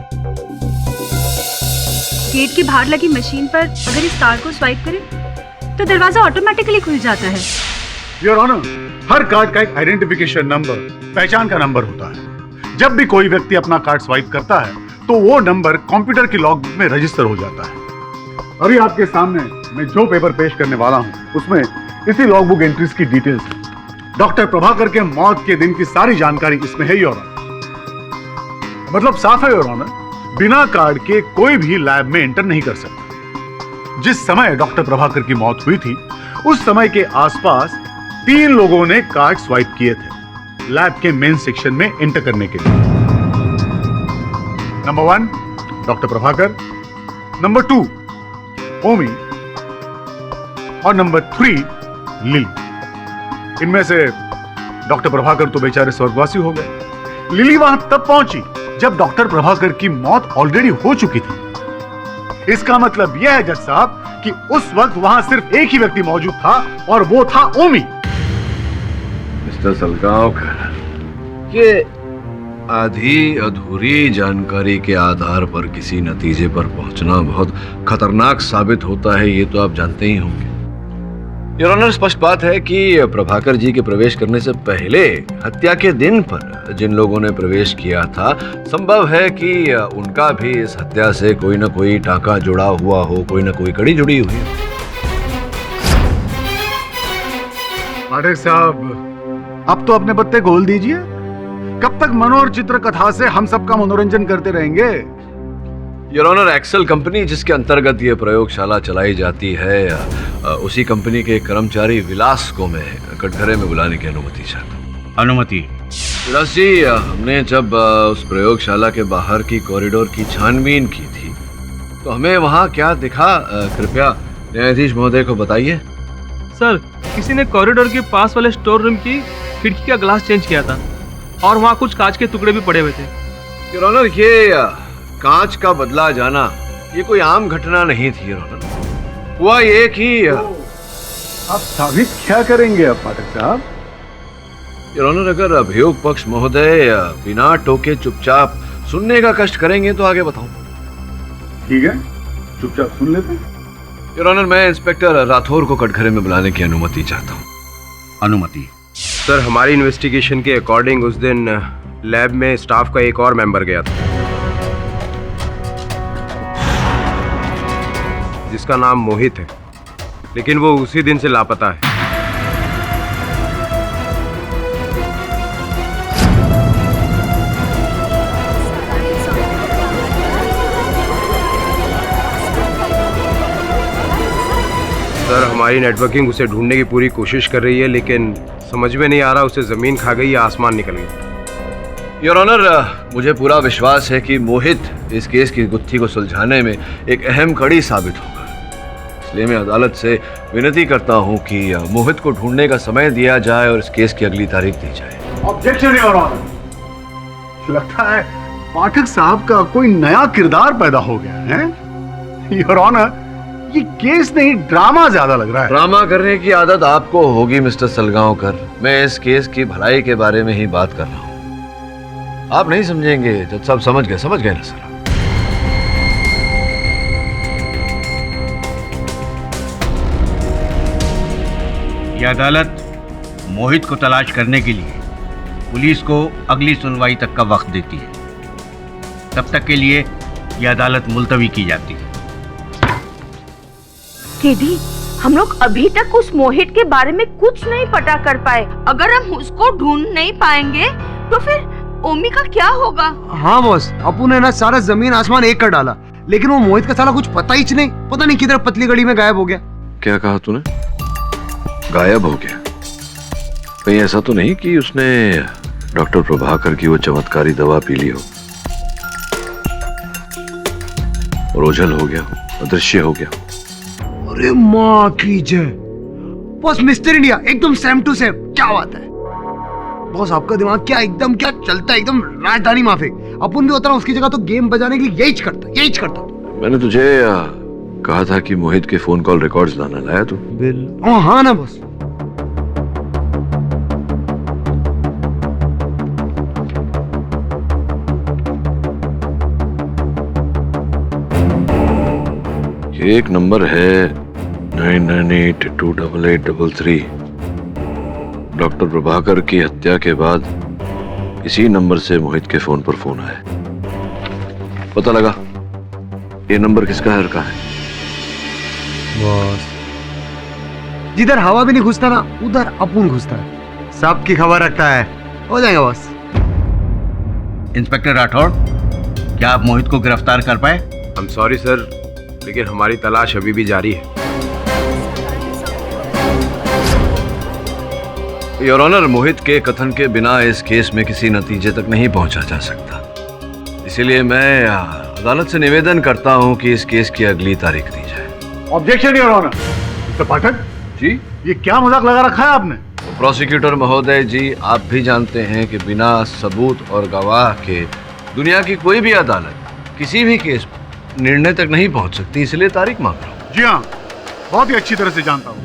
Speaker 6: गेट के बाहर लगी मशीन पर अगर इस कार्ड को स्वाइप करें तो दरवाजा ऑटोमेटिकली खुल जाता है।
Speaker 11: योर ऑनर, हर कार्ड का एक आइडेंटिफिकेशन नंबर, पहचान का नंबर होता है। जब भी कोई व्यक्ति अपना कार्ड स्वाइप करता है तो वो नंबर कंप्यूटर की लॉगबुक में रजिस्टर हो जाता है। अभी आपके सामने मैं जो पेपर पेश करने वाला हूं, उसमें इसी लॉगबुक एंट्रीज की डिटेल्स है। डॉक्टर प्रभाकर के मौत के दिन की सारी जानकारी इसमें है योर ऑनर। मतलब साफ है योर ऑनर, बिना कार्ड के कोई भी लैब में एंटर नहीं कर सकता। जिस समय डॉक्टर प्रभाकर की मौत हुई थी, उस समय के आसपास 3 लोगों ने कार्ड स्वाइप किए थे लैब के मेन सेक्शन में एंटर करने के लिए। नंबर 1 डॉक्टर प्रभाकर, नंबर 2 ओमी और नंबर 3 लिली। इनमें से डॉक्टर प्रभाकर तो बेचारे स्वर्गवासी हो गए। लिली वहां तब पहुंची जब डॉक्टर प्रभाकर की मौत ऑलरेडी हो चुकी थी। इसका मतलब यह है जज साहब कि उस वक्त वहां सिर्फ एक ही व्यक्ति मौजूद था और वो था ओमी।
Speaker 8: मिस्टर सलगांवकर, ये आधी अधूरी जानकारी के आधार पर किसी नतीजे पर पहुंचना बहुत खतरनाक साबित होता है, ये तो आप जानते ही होंगे। योर ऑनर, स्पष्ट बात है कि प्रभाकर जी के प्रवेश करने से पहले हत्या के दिन पर जिन लोगों ने प्रवेश किया था, संभव है कि उनका भी इस हत्या से कोई ना कोई टांका जुड़ा हुआ हो, कोई ना कोई कड़ी जुड़ी हुई हो।
Speaker 11: पाठक साहब, अब तो अपने पत्ते खोल दीजिए। कब तक मनोहर चित्र कथा से हम सबका मनोरंजन करते रहेंगे?
Speaker 8: योर ऑनर, एक्सेल कंपनी जिसके अंतर्गत ये प्रयोगशाला चलाई जाती है, उसी कंपनी के कर्मचारी विलास को मैं कटघरे में बुलाने की अनुमति चाहता हूँ।
Speaker 12: अनुमति?
Speaker 8: विलास जी, हमने जब उस प्रयोगशाला के बाहर की कॉरिडोर की छानबीन की थी तो हमें वहाँ क्या दिखा, कृपया न्यायाधीश महोदय को बताइए।
Speaker 5: सर, किसी ने कॉरिडोर के पास वाले स्टोर रूम की खिड़की का ग्लास चेंज किया था और वहाँ कुछ कांच के टुकड़े भी पड़े हुए थे।
Speaker 8: योर ऑनर, ये कांच का बदला जाना ये कोई आम घटना नहीं थी योर ऑनर। हुआ ये कि
Speaker 11: आप साबित क्या करेंगे अब पाठक साहब?
Speaker 8: योर ऑनर, अगर अभियोग पक्ष महोदय बिना टोके चुपचाप सुनने का कष्ट करेंगे तो आगे बताऊं।
Speaker 11: ठीक है, चुपचाप सुन लेते हैं।
Speaker 8: योर ऑनर, मैं इंस्पेक्टर राठौर को कटघरे में बुलाने की अनुमति चाहता हूँ।
Speaker 12: अनुमति? सर, हमारी इन्वेस्टिगेशन के अकॉर्डिंग उस दिन लैब में स्टाफ का एक और मेंबर गया था।
Speaker 13: जिसका नाम मोहित है, लेकिन वो उसी दिन से लापता है। सर, हमारी नेटवर्किंग उसे ढूंढने की पूरी कोशिश कर रही है, लेकिन समझ में नहीं आ रहा उसे जमीन खा गई या आसमान निकल गई।
Speaker 8: योर ऑनर, मुझे पूरा विश्वास है कि मोहित इस केस की गुत्थी को सुलझाने में एक अहम कड़ी साबित होगा। इसलिए मैं अदालत से विनती करता हूं कि मोहित को ढूंढने का समय दिया जाए और इस केस की अगली तारीख दी जाए।
Speaker 11: Objection your honour. लगता है पाठक साहब का कोई नया किरदार पैदा हो गया है। योर ऑनर, ये केस नहीं ड्रामा ज्यादा लग रहा है।
Speaker 8: ड्रामा करने की आदत आपको होगी मिस्टर सलगांवकर। मैं इस केस की भलाई के बारे में ही बात कर रहा हूं। आप नहीं समझेंगे जज साहब। समझ गए ना सर।
Speaker 1: यह अदालत मोहित को तलाश करने के लिए पुलिस को अगली सुनवाई तक का वक्त देती है। तब तक के लिए यह अदालत मुलतवी की जाती है।
Speaker 14: केडी, हम लोग अभी तक उस मोहित के बारे में कुछ नहीं पता कर पाए। अगर हम उसको ढूंढ नहीं पाएंगे तो फिर ओमी का क्या होगा?
Speaker 9: हाँ बॉस, अपू ने ना सारा जमीन आसमान एक कर डाला, लेकिन वो मोहित का साला कुछ पता ही नहीं। पता नहीं किधर पतली गली में गायब हो गया।
Speaker 8: क्या कहा तूने? गायब हो गया? कहीं ऐसा तो नहीं कि उसने डॉक्टर प्रभाकर की वो चमत्कारी दवा पी ली हो और ओझल हो गया, अदृश्य हो गया?
Speaker 9: अरे माँ की जय बॉस, मिस्टर इंडिया एकदम सेम टू सेम। क्या बात है बॉस, आपका दिमाग क्या चलता है, एकदम राजधानी माफिक। अपन भी होता ना उसकी जगह तो गेम बजाने के लिए यही करता।
Speaker 8: मैंने तुझे कहा था कि मोहित के फोन कॉल रिकॉर्ड्स लाना। लाया तू?
Speaker 9: हाँ ना बॉस।
Speaker 8: ये एक नंबर है 99828833। डॉक्टर प्रभाकर की हत्या के बाद इसी नंबर से मोहित के फोन पर फोन आया। पता लगा ये नंबर किसका है, का है?
Speaker 9: बॉस, जिधर हवा भी नहीं घुसता ना उधर अपुन घुसता है। सबकी खबर रखता है। हो जाएगा बॉस।
Speaker 1: इंस्पेक्टर राठौड़, क्या आप मोहित को गिरफ्तार कर पाए?
Speaker 13: I'm sorry सर, लेकिन हमारी तलाश अभी भी जारी है।
Speaker 8: योर ऑनर, मोहित के कथन के बिना इस केस में किसी नतीजे तक नहीं पहुंचा जा सकता। इसीलिए मैं अदालत से निवेदन करता हूं कि इस केस की अगली तारीख दी जाए।
Speaker 11: Objection your honour. Mister Pathak
Speaker 8: ji,
Speaker 11: ये क्या मजाक लगा रखा है आपने?
Speaker 8: प्रोसिक्यूटर महोदय जी, आप भी जानते हैं कि बिना सबूत और गवाह के दुनिया की कोई भी अदालत किसी भी केस पर निर्णय तक नहीं पहुंच सकती। इसलिए तारीख मांग रहा हूं।
Speaker 11: जी हाँ, बहुत ही अच्छी तरह से जानता हूँ,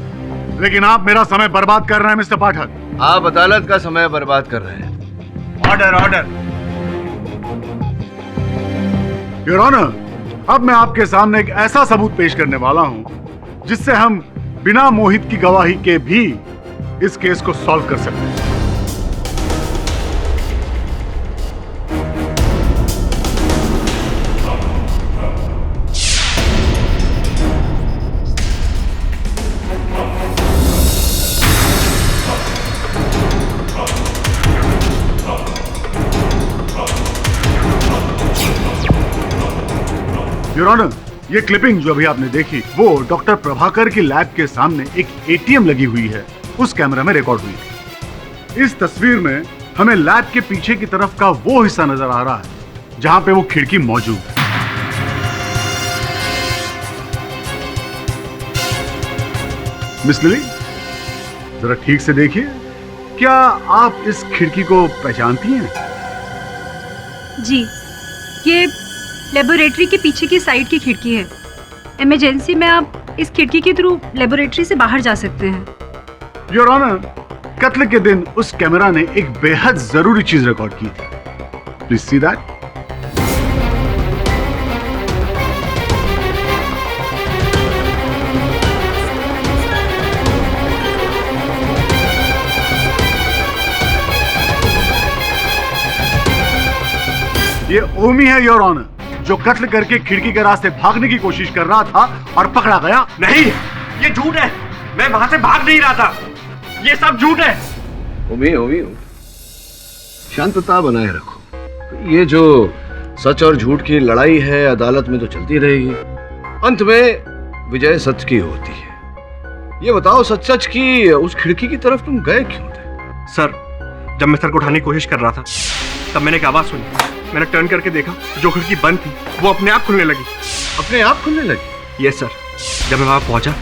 Speaker 11: लेकिन आप मेरा समय बर्बाद कर रहे हैं मिस्टर पाठक।
Speaker 8: आप अदालत का समय बर्बाद कर रहे हैं।
Speaker 11: ऑर्डर। योर ऑनर, अब मैं आपके सामने एक ऐसा सबूत पेश करने वाला हूं जिससे हम बिना मोहित की गवाही के भी इस केस को सॉल्व कर सकते हैं। योर ऑनर, ये क्लिपिंग जो अभी आपने देखी वो डॉक्टर प्रभाकर की लैब के सामने एक एटीएम लगी हुई है, उस कैमरा में रिकॉर्ड हुई थी। इस तस्वीर में हमें लैब के पीछे की तरफ का वो हिस्सा नजर आ रहा है जहां पे वो खिड़की मौजूद है। मिस लिली, जरा ठीक से देखिए, क्या आप इस खिड़की को पहचानती हैं?
Speaker 6: जी, ये लेबोरेटरी के पीछे की साइड की खिड़की है। इमरजेंसी में आप इस खिड़की के थ्रू लेबोरेटरी से बाहर जा सकते हैं।
Speaker 11: योर ऑनर, कत्ल के दिन उस कैमरा ने एक बेहद जरूरी चीज रिकॉर्ड की थी। Please see that. ये ओमी है योर ऑनर, जो कत्ल करके खिड़की के रास्ते भागने की कोशिश कर रहा था और पकड़ा गया।
Speaker 12: नहीं, ये झूठ है। मैं वहां से भाग नहीं रहा था। ये सब झूठ है।
Speaker 8: ओमी, शांतता बनाए रखो। ये जो सच और झूठ की लड़ाई है अदालत में तो चलती रहेगी। अंत में विजय सच की होती है। ये बताओ, सच की उस खिड़की की तरफ तुम गए क्यों थे?
Speaker 12: सर, जब मैं सर को उठाने की कोशिश कर रहा था तब मैंने एक आवाज सुनी। मैंने टर्न करके देखा, जो खिड़की बंद थी वो अपने आप खुलने लगी।
Speaker 8: अपने आप खुलने लगी?
Speaker 12: Yes sir. जब मैं वहां पहुंचा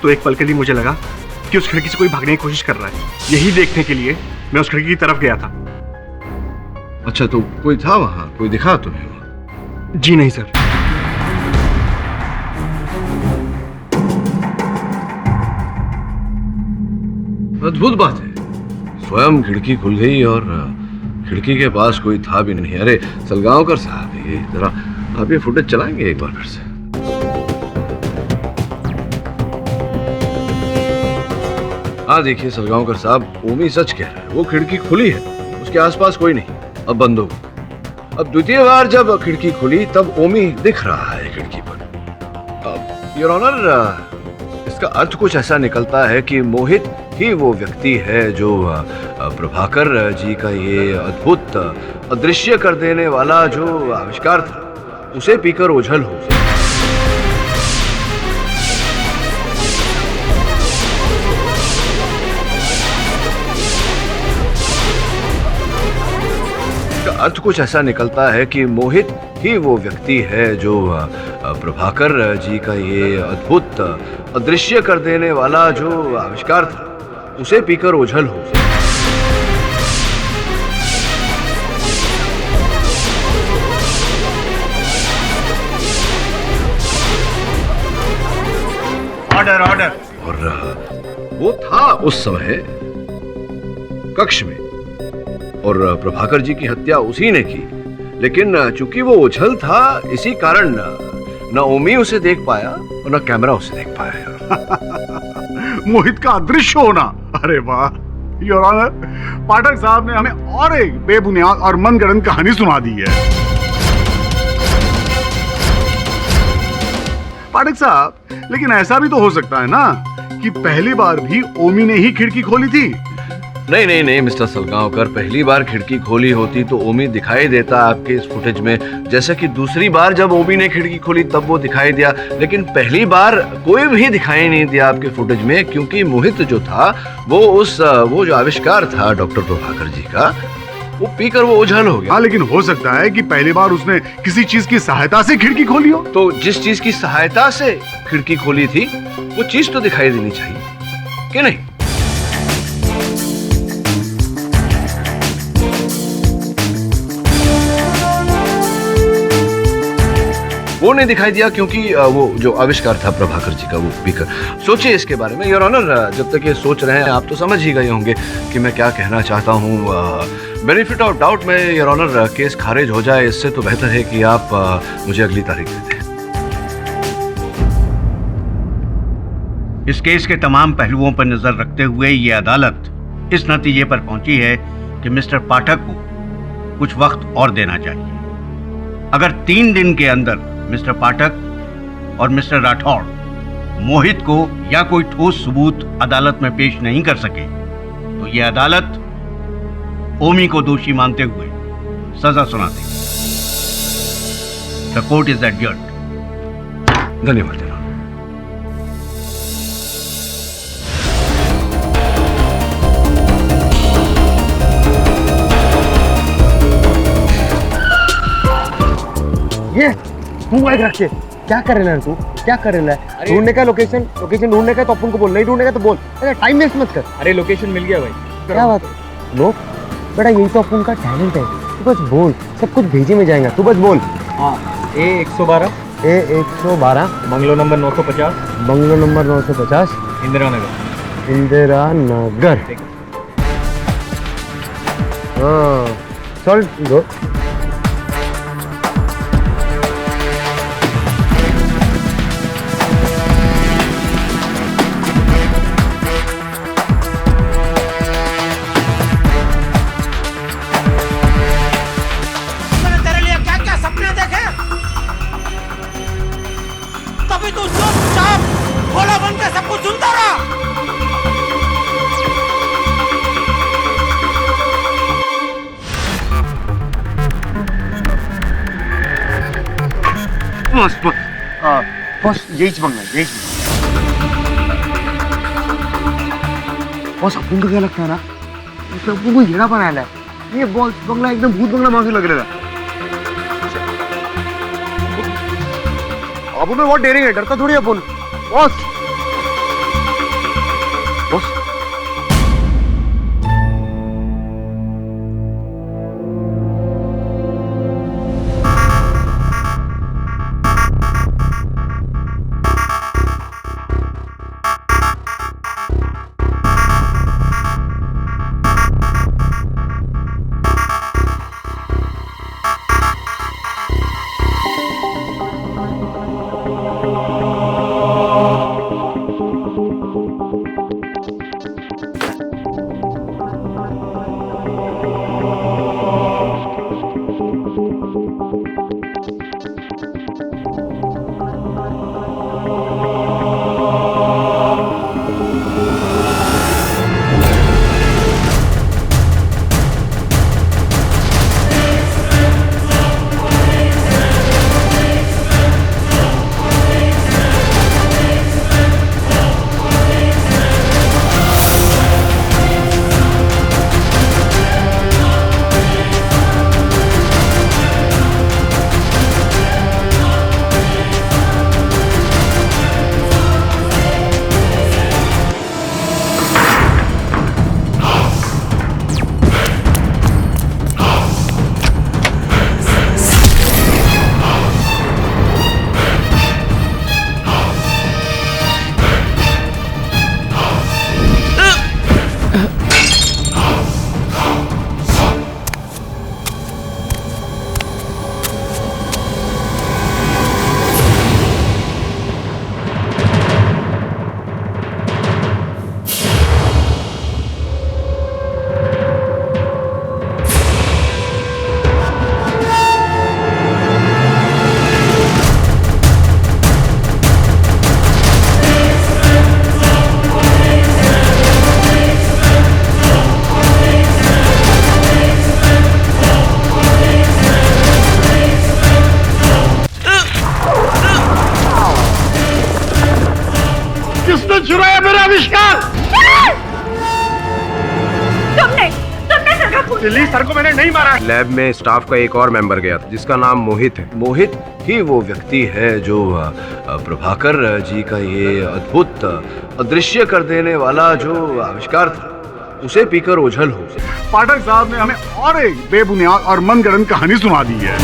Speaker 12: तो एक पल के लिए मुझे लगा कि उस खिड़की से कोई भागने की कोशिश कर रहा है। यही देखने के लिए मैं उस खिड़की की तरफ गया था।
Speaker 8: अच्छा, तो कोई था वहां? कोई दिखा तुम्हें वहां?
Speaker 12: जी नहीं सर।
Speaker 8: अद्भुत बात है, स्वयं खिड़की खुल गई और खिड़की के पास कोई था भी नहीं। अरे सलगांवकर साहब, ये जरा आप ये फुटेज चलाएंगे एक बार फिर से? हाँ देखिए सलगांवकर साहब, ओमी सच कह रहा है। वो खिड़की खुली है, उसके आसपास कोई नहीं, अब बंद हो गई। अब द्वितीय बार जब खिड़की खुली तब ओमी दिख रहा है खिड़की पर। योर ऑनर, इसका अर्थ कुछ ऐसा निकलता है कि मोहित ही वो व्यक्ति है जो प्रभाकर जी का ये अद्भुत अदृश्य कर देने वाला जो आविष्कार था उसे पीकर ओझल हो। अर्थ कुछ ऐसा निकलता है कि मोहित ही वो व्यक्ति है जो प्रभाकर जी का ये अद्भुत अदृश्य कर देने वाला जो आविष्कार था उसे पीकर ओझल हो।
Speaker 11: ऑर्डर।
Speaker 8: और वो था उस समय कक्ष में और प्रभाकर जी की हत्या उसी ने की, लेकिन चूंकि वो ओझल था इसी कारण न ओमी उसे देख पाया और न कैमरा उसे देख पाया।
Speaker 11: मोहित का अदृश्य होना, अरे वाह योर ऑनर, पाठक साहब ने हमें और एक बेबुनियाद और मनगढ़ंत कहानी सुना दी है। पाठक साहब, लेकिन ऐसा भी तो हो सकता है ना कि पहली बार भी ओमी ने ही खिड़की खोली थी।
Speaker 8: नहीं मिस्टर सलगांवकर, पहली बार खिड़की खोली होती तो ओमी दिखाई देता आपके इस फुटेज में, जैसा कि दूसरी बार जब ओमी ने खिड़की खोली तब वो दिखाई दिया, लेकिन पहली बार कोई भी दिखाई नहीं दिया आपके फुटेज में, क्योंकि मोहित जो था वो जो आविष्कार था डॉक्टर प्रभाकर जी का, वो पीकर वो ओझल हो गया।
Speaker 11: हाँ, लेकिन हो सकता है कि पहली बार उसने किसी चीज की सहायता से खिड़की खोली हो।
Speaker 8: तो जिस चीज की सहायता से खिड़की खोली थी वो चीज तो दिखाई देनी चाहिए कि नहीं? वो नहीं दिखाई दिया क्योंकि वो जो आविष्कार था प्रभाकर जी का वो पीकर। सोचिए इसके बारे में योर ऑनर, जब तक ये सोच रहे हैं आप तो समझ ही गए होंगे कि मैं क्या कहना चाहता हूँ। बेनिफिट ऑफ डाउट में योर ऑनर केस खारिज हो जाए, इससे तो बेहतर है कि आप मुझे अगली तारीख दे दें।
Speaker 1: इस केस के तमाम पहलुओं पर नजर रखते हुए ये अदालत इस नतीजे पर पहुंची है कि मिस्टर पाठक को कुछ वक्त और देना चाहिए। अगर 3 दिन के अंदर मिस्टर पाठक और मिस्टर राठौड़ मोहित को या कोई ठोस सबूत अदालत में पेश नहीं कर सके तो यह अदालत ओमी को दोषी मानते हुए सजा सुना देगी। The court is adjourned.
Speaker 8: धन्यवाद।
Speaker 9: ये तू बाइक रख के क्या कर रहा है तू? क्या कर रहा है? ढूंढने का लोकेशन ढूंढने का तो अपन को बोल, नहीं ढूंढने का तो बोल। अरे टाइम वेस्ट मत कर।
Speaker 5: अरे लोकेशन मिल गया भाई।
Speaker 9: क्या बात है? लो बेटा, यही तो अपन का टैलेंट है। तू बस बोल, सब कुछ भेजे में जाएगा। तू बस बोल।
Speaker 5: हाँ, A112 bungalow number 950
Speaker 9: bungalow number 950
Speaker 5: Indira Nagar.
Speaker 9: हाँ चल दो। बॉस बॉस यहीच बंगला है, यहीच बॉस। अपन को क्या लगता है ना, अपन को येड़ा बनाया है ये बॉस बंगला, एकदम भूत बंगला माफी लग रहा है। अपन में बहुत डेरिंग है, डरता थोड़ी अपन बॉस। बॉस
Speaker 1: चुराया मेरा आविष्कार।
Speaker 14: तुमने सर का खून
Speaker 12: दिल्ली सर को मैंने नहीं मारा।
Speaker 13: लैब में स्टाफ का एक और मेंबर गया था जिसका नाम मोहित है।
Speaker 8: मोहित ही वो व्यक्ति है जो प्रभाकर जी का ये अद्भुत अदृश्य कर देने वाला जो आविष्कार था उसे पीकर ओझल हो।
Speaker 11: पाठक साहब ने हमें और एक बेबुनियाद और मनगढ़ंत कहानी सुना दी है।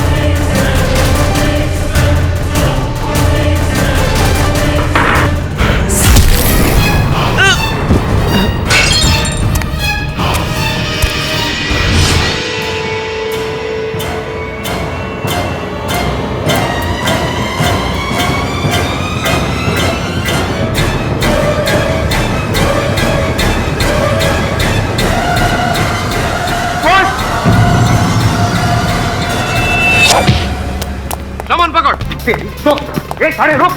Speaker 1: रुक, अरे रुक।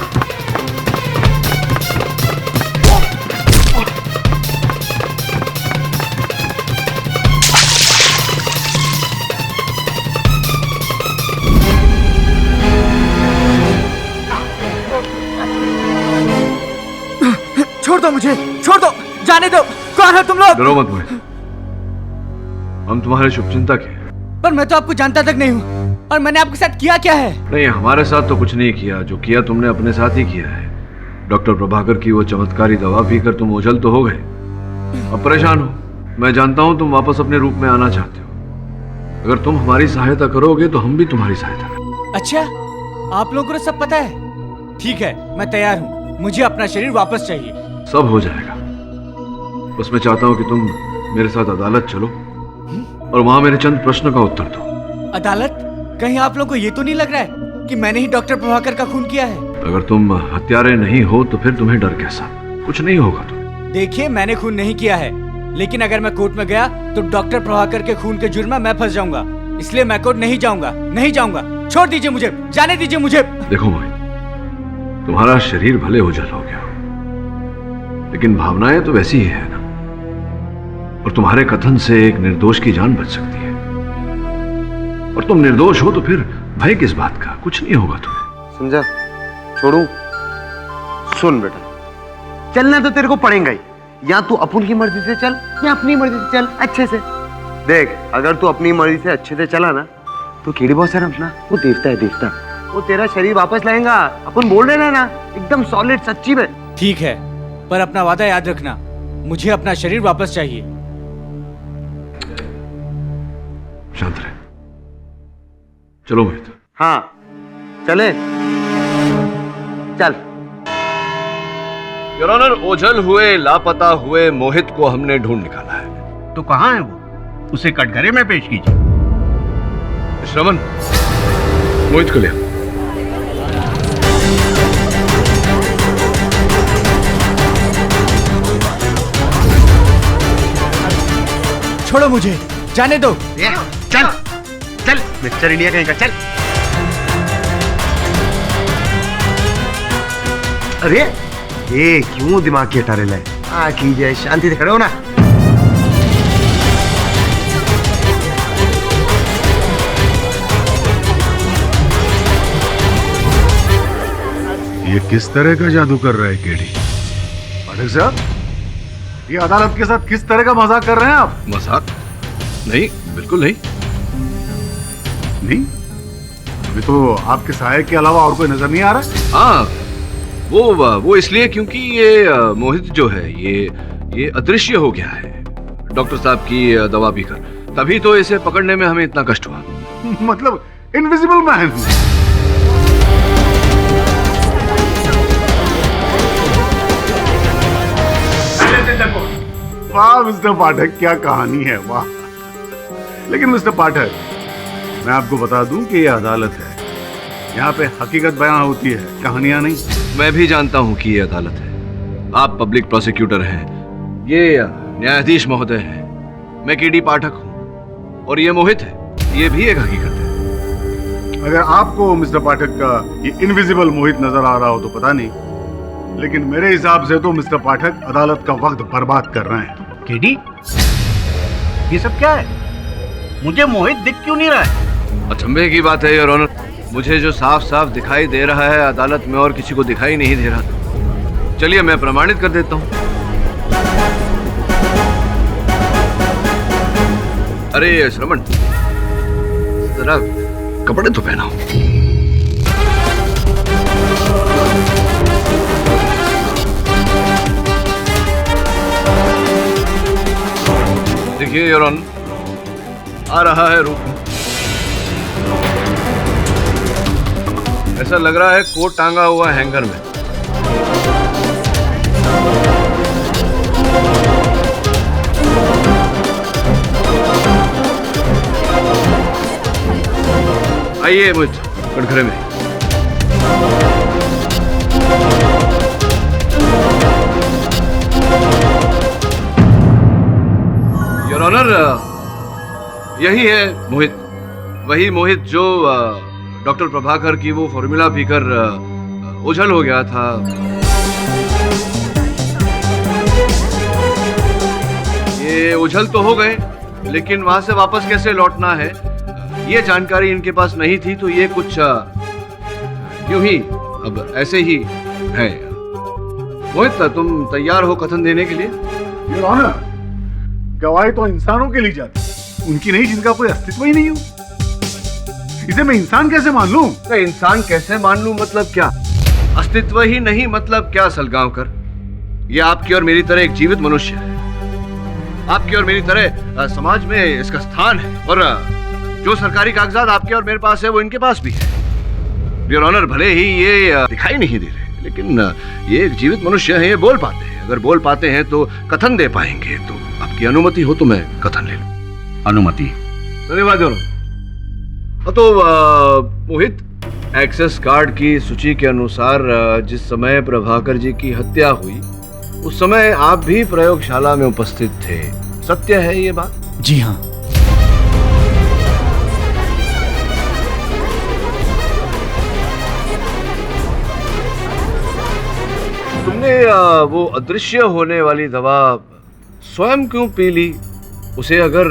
Speaker 2: छोड़ दो मुझे, छोड़ दो, जाने दो। कौन है तुम लोग?
Speaker 8: डरो मत मोहित, हम तुम्हारे शुभचिंतक हैं।
Speaker 2: पर मैं तो आपको जानता तक नहीं हूँ, और मैंने आपके साथ किया क्या है?
Speaker 8: नहीं, हमारे साथ तो कुछ नहीं किया, जो किया तुमने अपने साथ ही किया है। डॉक्टर प्रभाकर की वो चमत्कारी दवा पीकर तुम ओझल तो हो गए, अब परेशान हो। मैं जानता हूँ तुम वापस अपने रूप में आना चाहते हो। अगर तुम हमारी सहायता करोगे तो हम भी तुम्हारी सहायता करेंगे।
Speaker 2: अच्छा, आप लोगों को तो सब पता है। ठीक है, मैं तैयार हूँ। मुझे अपना शरीर वापस चाहिए।
Speaker 8: सब हो जाएगा, बस मैं चाहता हूँ कि तुम मेरे साथ अदालत चलो और वहां मेरे चंद प्रश्न का उत्तर दो।
Speaker 2: अदालत? कहीं आप लोगों को ये तो नहीं लग रहा है कि मैंने ही डॉक्टर प्रभाकर का खून किया है?
Speaker 8: अगर तुम हत्यारे नहीं हो तो फिर तुम्हें डर कैसा? कुछ नहीं होगा तुम्हें।
Speaker 2: देखिए, मैंने खून नहीं किया है, लेकिन अगर मैं कोर्ट में गया तो डॉक्टर प्रभाकर के खून के जुर्म में मैं फंस जाऊंगा। इसलिए मैं कोर्ट नहीं जाऊंगा, नहीं जाऊंगा। छोड़ दीजिए मुझे, जाने दीजिए मुझे।
Speaker 8: देखो मोहित, तुम्हारा शरीर भले ओझल हो गया, लेकिन भावनाएं तो वैसी ही है ना। और तुम्हारे कथन से एक निर्दोष की जान बच सकती है, और तुम निर्दोष हो तो फिर भय किस बात का? कुछ नहीं होगा तुम्हें।
Speaker 9: समझा? छोड़ू? सुन बेटा, चलना तो तेरे को पड़ेगा ही। या तू अपन की मर्जी से चल या अपनी मर्जी से चल अच्छे से। देख, अगर तू अपनी मर्जी से अच्छे से चला ना तो कीड़ी बहुत सारा अपना वो देवता है, देवता। वो तेरा शरीर वापस लाएगा। अपन बोल रहे हैं ना, एकदम सॉलिड सच्ची में।
Speaker 2: ठीक है, पर अपना वादा याद रखना, मुझे अपना शरीर वापस चाहिए।
Speaker 8: शांत रहे। चलो मोहित।
Speaker 9: हाँ चले, चल।
Speaker 8: योर ऑनर, ओझल हुए लापता हुए मोहित को हमने ढूंढ निकाला है।
Speaker 1: तो कहाँ है वो? उसे कटघरे में पेश कीजिए।
Speaker 8: श्रवण, मोहित को ले आओ।
Speaker 2: छोड़ो मुझे, जाने दो।
Speaker 1: चल चल मिस्टर इंडिया कहीं का, चल।
Speaker 9: अरे ये क्यों दिमाग की हटा रहे है? कीजिए, शांति से खड़े हो ना।
Speaker 11: ये किस तरह का जादू कर रहा है केडी? पाठक साहब, ये अदालत के साथ किस तरह का मजाक कर रहे हैं आप?
Speaker 8: मजाक? नहीं, बिल्कुल नहीं।
Speaker 11: नहीं? अभी तो आपके सहायक के अलावा और कोई नजर नहीं आ रहा?
Speaker 8: हाँ, वो इसलिए क्योंकि ये मोहित जो है ये अदृश्य हो गया है डॉक्टर साहब की दवा पीकर। तभी तो इसे पकड़ने में हमें इतना कष्ट हुआ।
Speaker 11: मतलब इनविजिबल मैन। वाह मिस्टर पाठक, क्या कहानी है, वाह। लेकिन मिस्टर पाठक, मैं आपको बता दूं कि ये अदालत है, यहाँ पे हकीकत बयां होती है, कहानियां नहीं।
Speaker 8: मैं भी जानता हूँ कि ये अदालत है। आप पब्लिक प्रोसिक्यूटर हैं, ये न्यायाधीश महोदय हैं, मैं केडी पाठक हूँ और ये मोहित है, ये भी एक हकीकत है।
Speaker 11: अगर आपको मिस्टर पाठक का ये इनविजिबल मोहित नजर आ रहा हो तो पता नहीं, लेकिन मेरे हिसाब से तो मिस्टर पाठक अदालत का वक्त बर्बाद कर रहे हैं।
Speaker 1: केडी, ये सब क्या है? मुझे मोहित दिख क्यों नहीं रहा है?
Speaker 8: अचंभे की बात है योर ऑनर, मुझे जो साफ साफ दिखाई दे रहा है अदालत में और किसी को दिखाई नहीं दे रहा था। चलिए मैं प्रमाणित कर देता हूँ। अरे श्रवण, जरा कपड़े तो पहनाओ। देखिए योर ऑनर, आ रहा है रूप में। ऐसा लग रहा है कोट टांगा हुआ हैंगर में। आइए मुझ कटघरे में। योर ऑनर, यही है मोहित, वही मोहित जो डॉक्टर प्रभाकर की वो फॉर्मूला पीकर ओझल हो गया था। ये ओझल तो हो गए, लेकिन वहां से वापस कैसे लौटना है ये जानकारी इनके पास नहीं थी, तो ये कुछ यूं ही अब ऐसे ही है। मोहित, तुम तैयार हो कथन देने के लिए?
Speaker 11: योर ऑनर, गवाही तो इंसानों के लिए जाती, उनकी नहीं जिनका कोई अस्तित्व ही नहीं हो। इसे मैं इंसान कैसे मान लूं?
Speaker 8: इंसान कैसे मान लूं मतलब क्या? अस्तित्व ही नहीं मतलब क्या सलगांवकर? ये आपकी और मेरी तरह एक जीवित मनुष्य है। आपकी और मेरी तरह समाज में इसका स्थान है, और जो सरकारी कागजात आपके और मेरे पास है वो इनके पास भी है। योर ऑनर, भले ही ये दिखाई नहीं दे रहे, लेकिन ये एक जीवित मनुष्य है, ये बोल पाते हैं। अगर बोल पाते हैं तो कथन दे पाएंगे। तो आपकी अनुमति हो तो मैं कथन ले लूं।
Speaker 11: अनुमति?
Speaker 8: धन्यवाद योर ऑनर। तो मोहित, एक्सेस कार्ड की सूची के अनुसार जिस समय प्रभाकर जी की हत्या हुई उस समय आप भी प्रयोगशाला में उपस्थित थे, सत्य है ये बात?
Speaker 2: जी हाँ।
Speaker 8: तुमने वो अदृश्य होने वाली दवा स्वयं क्यों पी ली? उसे अगर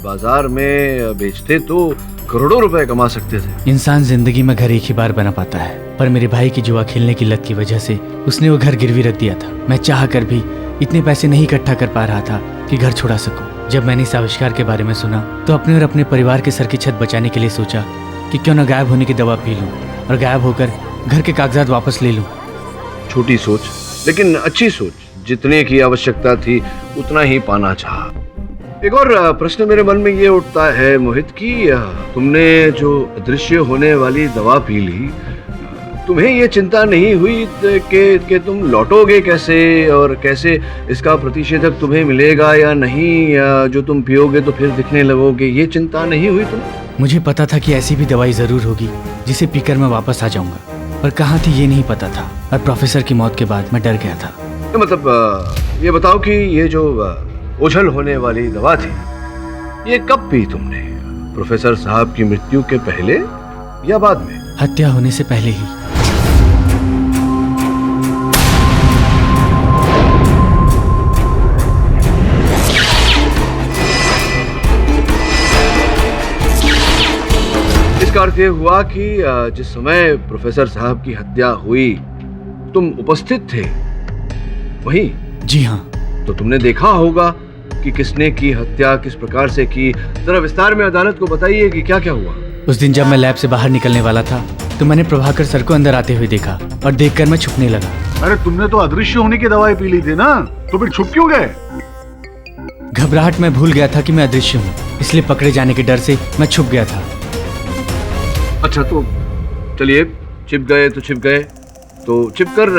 Speaker 8: बाजार में बेचते तो करोड़ों रुपए कमा सकते थे।
Speaker 2: इंसान जिंदगी में घर एक ही बार बना पाता है, पर मेरे भाई की जुआ खेलने की लत की वजह से उसने वो घर गिरवी रख दिया था। मैं चाह कर भी इतने पैसे नहीं इकट्ठा कर पा रहा था कि घर छुड़ा सकूं। जब मैंने इस आविष्कार के बारे में सुना तो अपने और अपने परिवार के सर की छत बचाने के लिए सोचा कि क्यों न गायब होने की दवा पी लूं और गायब होकर घर के कागजात वापस ले लूं।
Speaker 8: छोटी सोच लेकिन अच्छी सोच। जितने की आवश्यकता थी उतना ही पाना चाहा। एक और प्रश्न मेरे मन में ये उठता है मोहित कि तुमने जो अदृश्य होने वाली दवा पी ली, तुम्हें ये चिंता नहीं हुई कि तुम लौटोगे कैसे और कैसे इसका प्रतिषेधक तुम्हें मिलेगा या नहीं, या जो तुम पियोगे तो फिर दिखने लगोगे, ये चिंता नहीं हुई तुम्हें?
Speaker 2: मुझे पता था कि ऐसी भी दवाई जरूर होगी जिसे पीकर मैं वापस आ जाऊंगा, पर कहाँ थी ये नहीं पता था। और प्रोफेसर की मौत के बाद मैं डर गया था।
Speaker 8: तो मतलब ये बताओ कि ये जो ओझल होने वाली दवा थी ये कब पी तुमने? प्रोफेसर साहब की मृत्यु के पहले या बाद में?
Speaker 2: हत्या होने से पहले ही।
Speaker 8: इसका अर्थ ये हुआ कि जिस समय प्रोफेसर साहब की हत्या हुई तुम उपस्थित थे वहीं?
Speaker 2: जी हाँ।
Speaker 8: तो तुमने देखा होगा कि किसने की हत्या, किस प्रकार से की। जरा विस्तार में अदालत को बताइए कि क्या क्या हुआ।
Speaker 2: उस दिन जब मैं लैब से बाहर निकलने वाला था तो मैंने प्रभाकर सर को अंदर आते हुए देखा और देखकर मैं छुपने लगा।
Speaker 11: अरे तुमने तो अदृश्य होने की दवाई पी ली थी ना, तो फिर छुप क्यों गए?
Speaker 2: घबराहट में भूल गया था कि मैं अदृश्य हूँ, इसलिए पकड़े जाने के डर से मैं छुप गया था।
Speaker 8: अच्छा तो चलिए, छिप गए तो छिप गए, तो छिपकर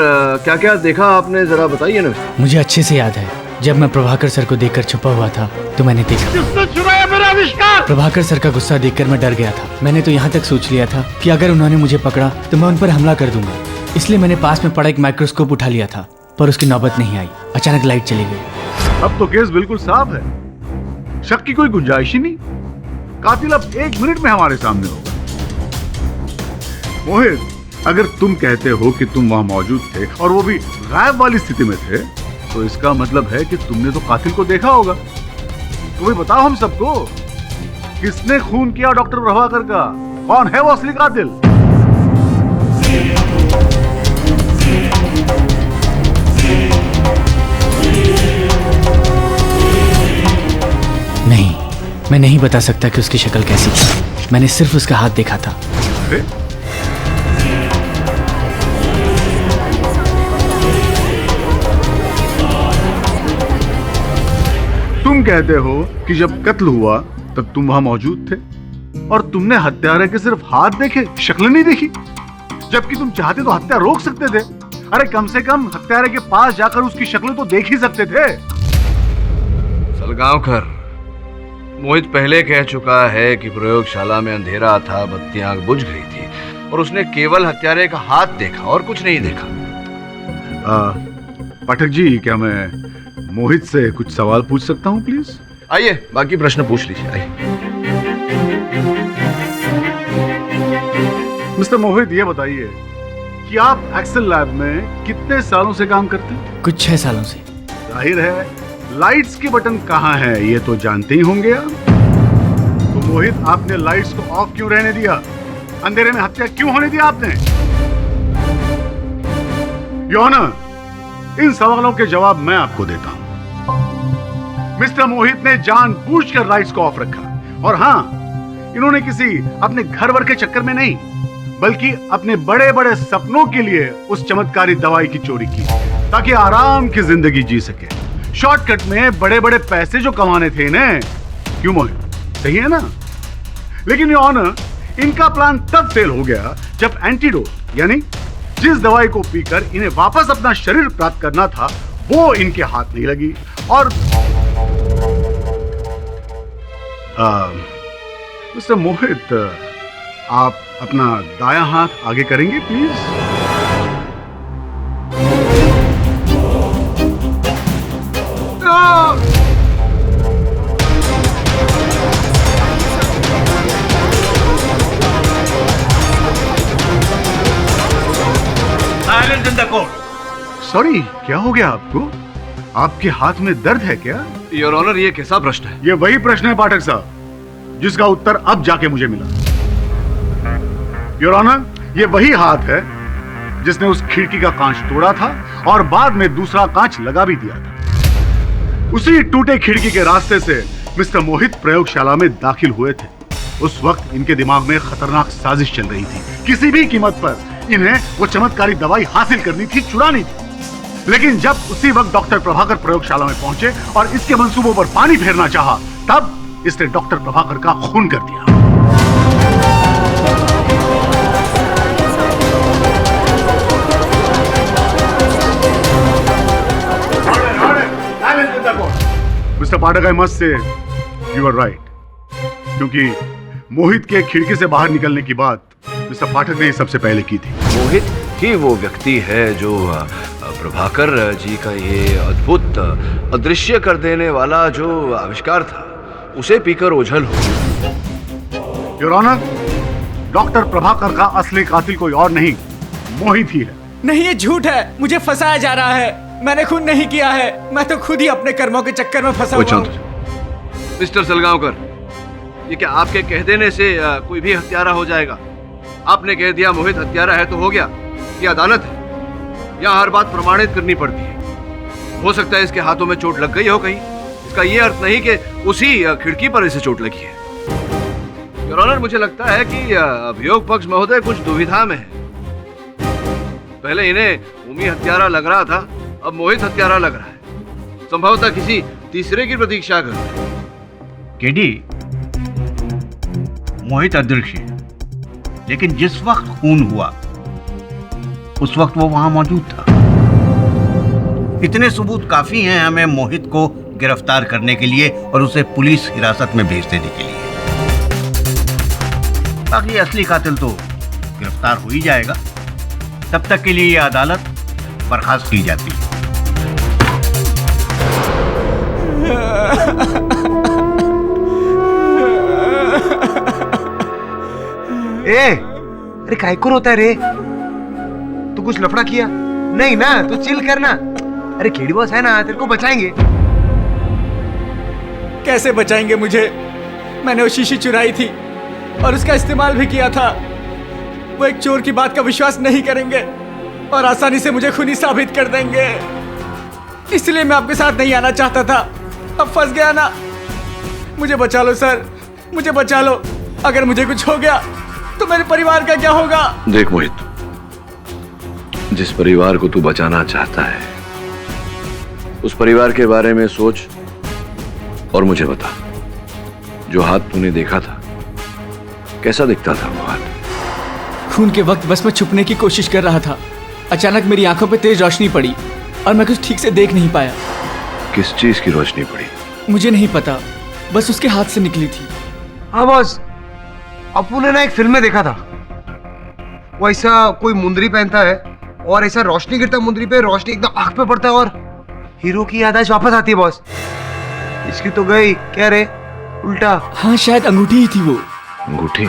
Speaker 8: क्या क्या देखा आपने, जरा बताइए ना।
Speaker 2: मुझे अच्छे से याद है, जब मैं प्रभाकर सर को देखकर छुपा हुआ था तो मैंने देखा।
Speaker 1: किसने चुराया मेरा आविष्कार?
Speaker 2: प्रभाकर सर का गुस्सा देखकर मैं डर गया था। मैंने तो यहाँ तक सोच लिया था कि अगर उन्होंने मुझे पकड़ा तो मैं उन पर हमला कर दूंगा, इसलिए मैंने पास में पड़ा एक माइक्रोस्कोप उठा लिया था, पर उसकी नौबत नहीं आई। अचानक लाइट चली गई।
Speaker 11: अब तो केस बिल्कुल साफ है, शक की कोई गुंजाइश ही नहीं। कातिल अब 1 मिनट में हमारे सामने होगा। मोहित, अगर तुम कहते हो कि तुम वहां मौजूद थे और वो भी गायब वाली स्थिति में थे, तो इसका मतलब है कि तुमने तो कातिल को देखा होगा। तो भाई बताओ हम सबको, किसने खून किया डॉक्टर प्रभाकर का? कौन है वो असली कातिल?
Speaker 2: नहीं, मैं नहीं बता सकता कि उसकी शक्ल कैसी थी। मैंने सिर्फ उसका हाथ देखा था।
Speaker 11: तुम कहते हो कि जब कत्ल हुआ तब तुम वहां मौजूद थे और तुमने हत्यारे के सिर्फ हाथ देखे, शक्ल नहीं देखी, जबकि तुम चाहते तो हत्या रोक सकते थे। अरे कम से कम हत्यारे के पास जाकर उसकी शक्ल तो देख ही सकते थे।
Speaker 8: सलगांवकर, मोहित पहले कह चुका है कि प्रयोगशाला में अंधेरा था, बत्तियां बुझ गई थी और उसने केवल हत्यारे का हाथ देखा और कुछ नहीं देखा।
Speaker 11: पाठक जी, क्या मैं मोहित से कुछ सवाल पूछ सकता हूँ प्लीज?
Speaker 8: आइए, बाकी प्रश्न पूछ लीजिए। आइए।
Speaker 11: मिस्टर मोहित, ये बताइए कि आप एक्सेल लैब में कितने सालों से काम करते हैं?
Speaker 2: कुछ 6 सालों से।
Speaker 11: जाहिर है, लाइट्स के बटन कहाँ है ये तो जानते ही होंगे आप। तो मोहित, आपने लाइट्स को ऑफ क्यों रहने दिया? अंधेरे में हत्या क्यों होने दिया आपने? योर ऑनर, इन सवालों के जवाब मैं आपको देता हूं। मिस्टर मोहित ने जानबूझकर लाइट्स को ऑफ रखा, और हां, इन्होंने किसी अपने घर वर के चक्कर में नहीं, बल्कि अपने बड़े बड़े सपनों के लिए उस चमत्कारी दवाई की चोरी की, ताकि आराम की जिंदगी जी सके। शॉर्टकट में बड़े बड़े पैसे जो कमाने थे इन्हें। क्यों मोहित, सही है ना? लेकिन योर ऑनर, इनका प्लान तब फेल हो गया जब एंटीडोट, यानी जिस दवाई को पीकर इन्हें वापस अपना शरीर प्राप्त करना था, वो इनके हाथ नहीं लगी। और मिस्टर मोहित, आप अपना दायां हाथ आगे करेंगे प्लीज? सॉरी, क्या हो गया आपको? आपके हाथ में दर्द है क्या?
Speaker 8: योर ऑनर, ये कैसा प्रश्न है?
Speaker 11: ये वही प्रश्न है पाठक साहब जिसका उत्तर अब जाके मुझे मिला। योर ऑनर, ये वही हाथ है जिसने उस खिड़की का कांच तोड़ा था और बाद में दूसरा कांच लगा भी दिया था। उसी टूटे खिड़की के रास्ते से मिस्टर मोहित प्रयोगशाला में दाखिल हुए थे। उस वक्त इनके दिमाग में खतरनाक साजिश चल रही थी। किसी भी कीमत पर इन्हें वो चमत्कारी दवाई हासिल करनी थी, चुरानी थी। लेकिन जब उसी वक्त डॉक्टर प्रभाकर प्रयोगशाला में पहुंचे और इसके मंसूबों पर पानी फेरना चाहा, तब इसने डॉक्टर प्रभाकर का खून कर दिया। Mister Pathak, I must say you are right, क्योंकि मोहित के खिड़की से बाहर निकलने की बात मिस्टर पाठक ने सबसे पहले की थी।
Speaker 8: मोहित ही वो व्यक्ति है जो प्रभाकर जी का ये अद्भुत अदृश्य कर देने वाला जो आविष्कार था उसे पीकर ओझल हो।
Speaker 11: योर ऑनर, डॉक्टर प्रभाकर का असली कातिल कोई और नहीं, मोहित ही है।
Speaker 2: नहीं, ये झूठ है। मुझे फंसाया जा रहा है। मैंने खून नहीं किया है। मैं तो खुद ही अपने कर्मों के चक्कर में फंसा हुआ हूं।
Speaker 8: मिस्टर सलगांवकर, ये क्या आपके कह देने से कोई भी हत्यारा हो जाएगा? आपने कह दिया मोहित हत्यारा है तो हो गया। ये अदालत है, यहाँ हर बात प्रमाणित करनी पड़ती है। हो सकता है इसके हाथों में चोट लग गई हो कहीं, इसका ये अर्थ नहीं कि उसी खिड़की पर इसे चोट लगी है। योर ऑनर, मुझे लगता है कि अभियोग पक्ष महोदय कुछ दुविधा में है। पहले इन्हें उमी हत्यारा लग रहा था, अब मोहित हत्यारा लग रहा है। संभवतः किसी तीसरे की प्रतीक्षा कर रहे हैं।
Speaker 1: केडी, मोहित अदृश्य है, लेकिन जिस वक्त खून हुआ उस वक्त वो वहां मौजूद था। इतने सबूत काफी हैं हमें मोहित को गिरफ्तार करने के लिए और उसे पुलिस हिरासत में भेज देने के लिए। बाकी असली कातिल तो गिरफ्तार हो ही जाएगा। तब तक के लिए ये अदालत बर्खास्त की जाती है।
Speaker 9: अरे काय को रोता है रे? तू कुछ लफड़ा किया? नहीं ना, तू चिल करना। अरे केडी बॉस है ना, तेरे को बचाएंगे।
Speaker 2: कैसे बचाएंगे मुझे? मैंने वो शीशी चुराई थी और उसका इस्तेमाल भी किया था। वो एक चोर की बात का विश्वास नहीं करेंगे और आसानी से मुझे खूनी साबित कर देंगे। इसलिए मैं आपके साथ नहीं आना चाहता था। अब फंस गया ना। मुझे बचा लो सर, मुझे बचा लो। अगर मुझे कुछ हो गया तो मेरे परिवार का क्या होगा?
Speaker 8: देख मोहित, जिस परिवार को तू बचाना चाहता है उस परिवार के बारे में सोच और मुझे बता। जो हाथ तूने देखा था कैसा दिखता था वो हाथ?
Speaker 2: खून के वक्त बस मैं छुपने की कोशिश कर रहा था। अचानक मेरी आंखों पे तेज रोशनी पड़ी और मैं कुछ ठीक से देख नहीं पाया।
Speaker 8: किस चीज की रोशनी पड़ी?
Speaker 2: मुझे नहीं पता, बस उसके हाथ से निकली थी।
Speaker 9: हाँ बॉस, अपू ने ना एक फिल्म में देखा था। वो ऐसा कोई मुंदरी पहनता है और ऐसा रोशनी गिरता मुंदरी पे, रोशनी एकदम आंख पे पड़ता है और हीरो की याददाश्त वापस आती है बॉस। इसकी तो गई, क्या रे उल्टा?
Speaker 2: हाँ शायद अंगूठी ही थी वो।
Speaker 8: अंगूठी?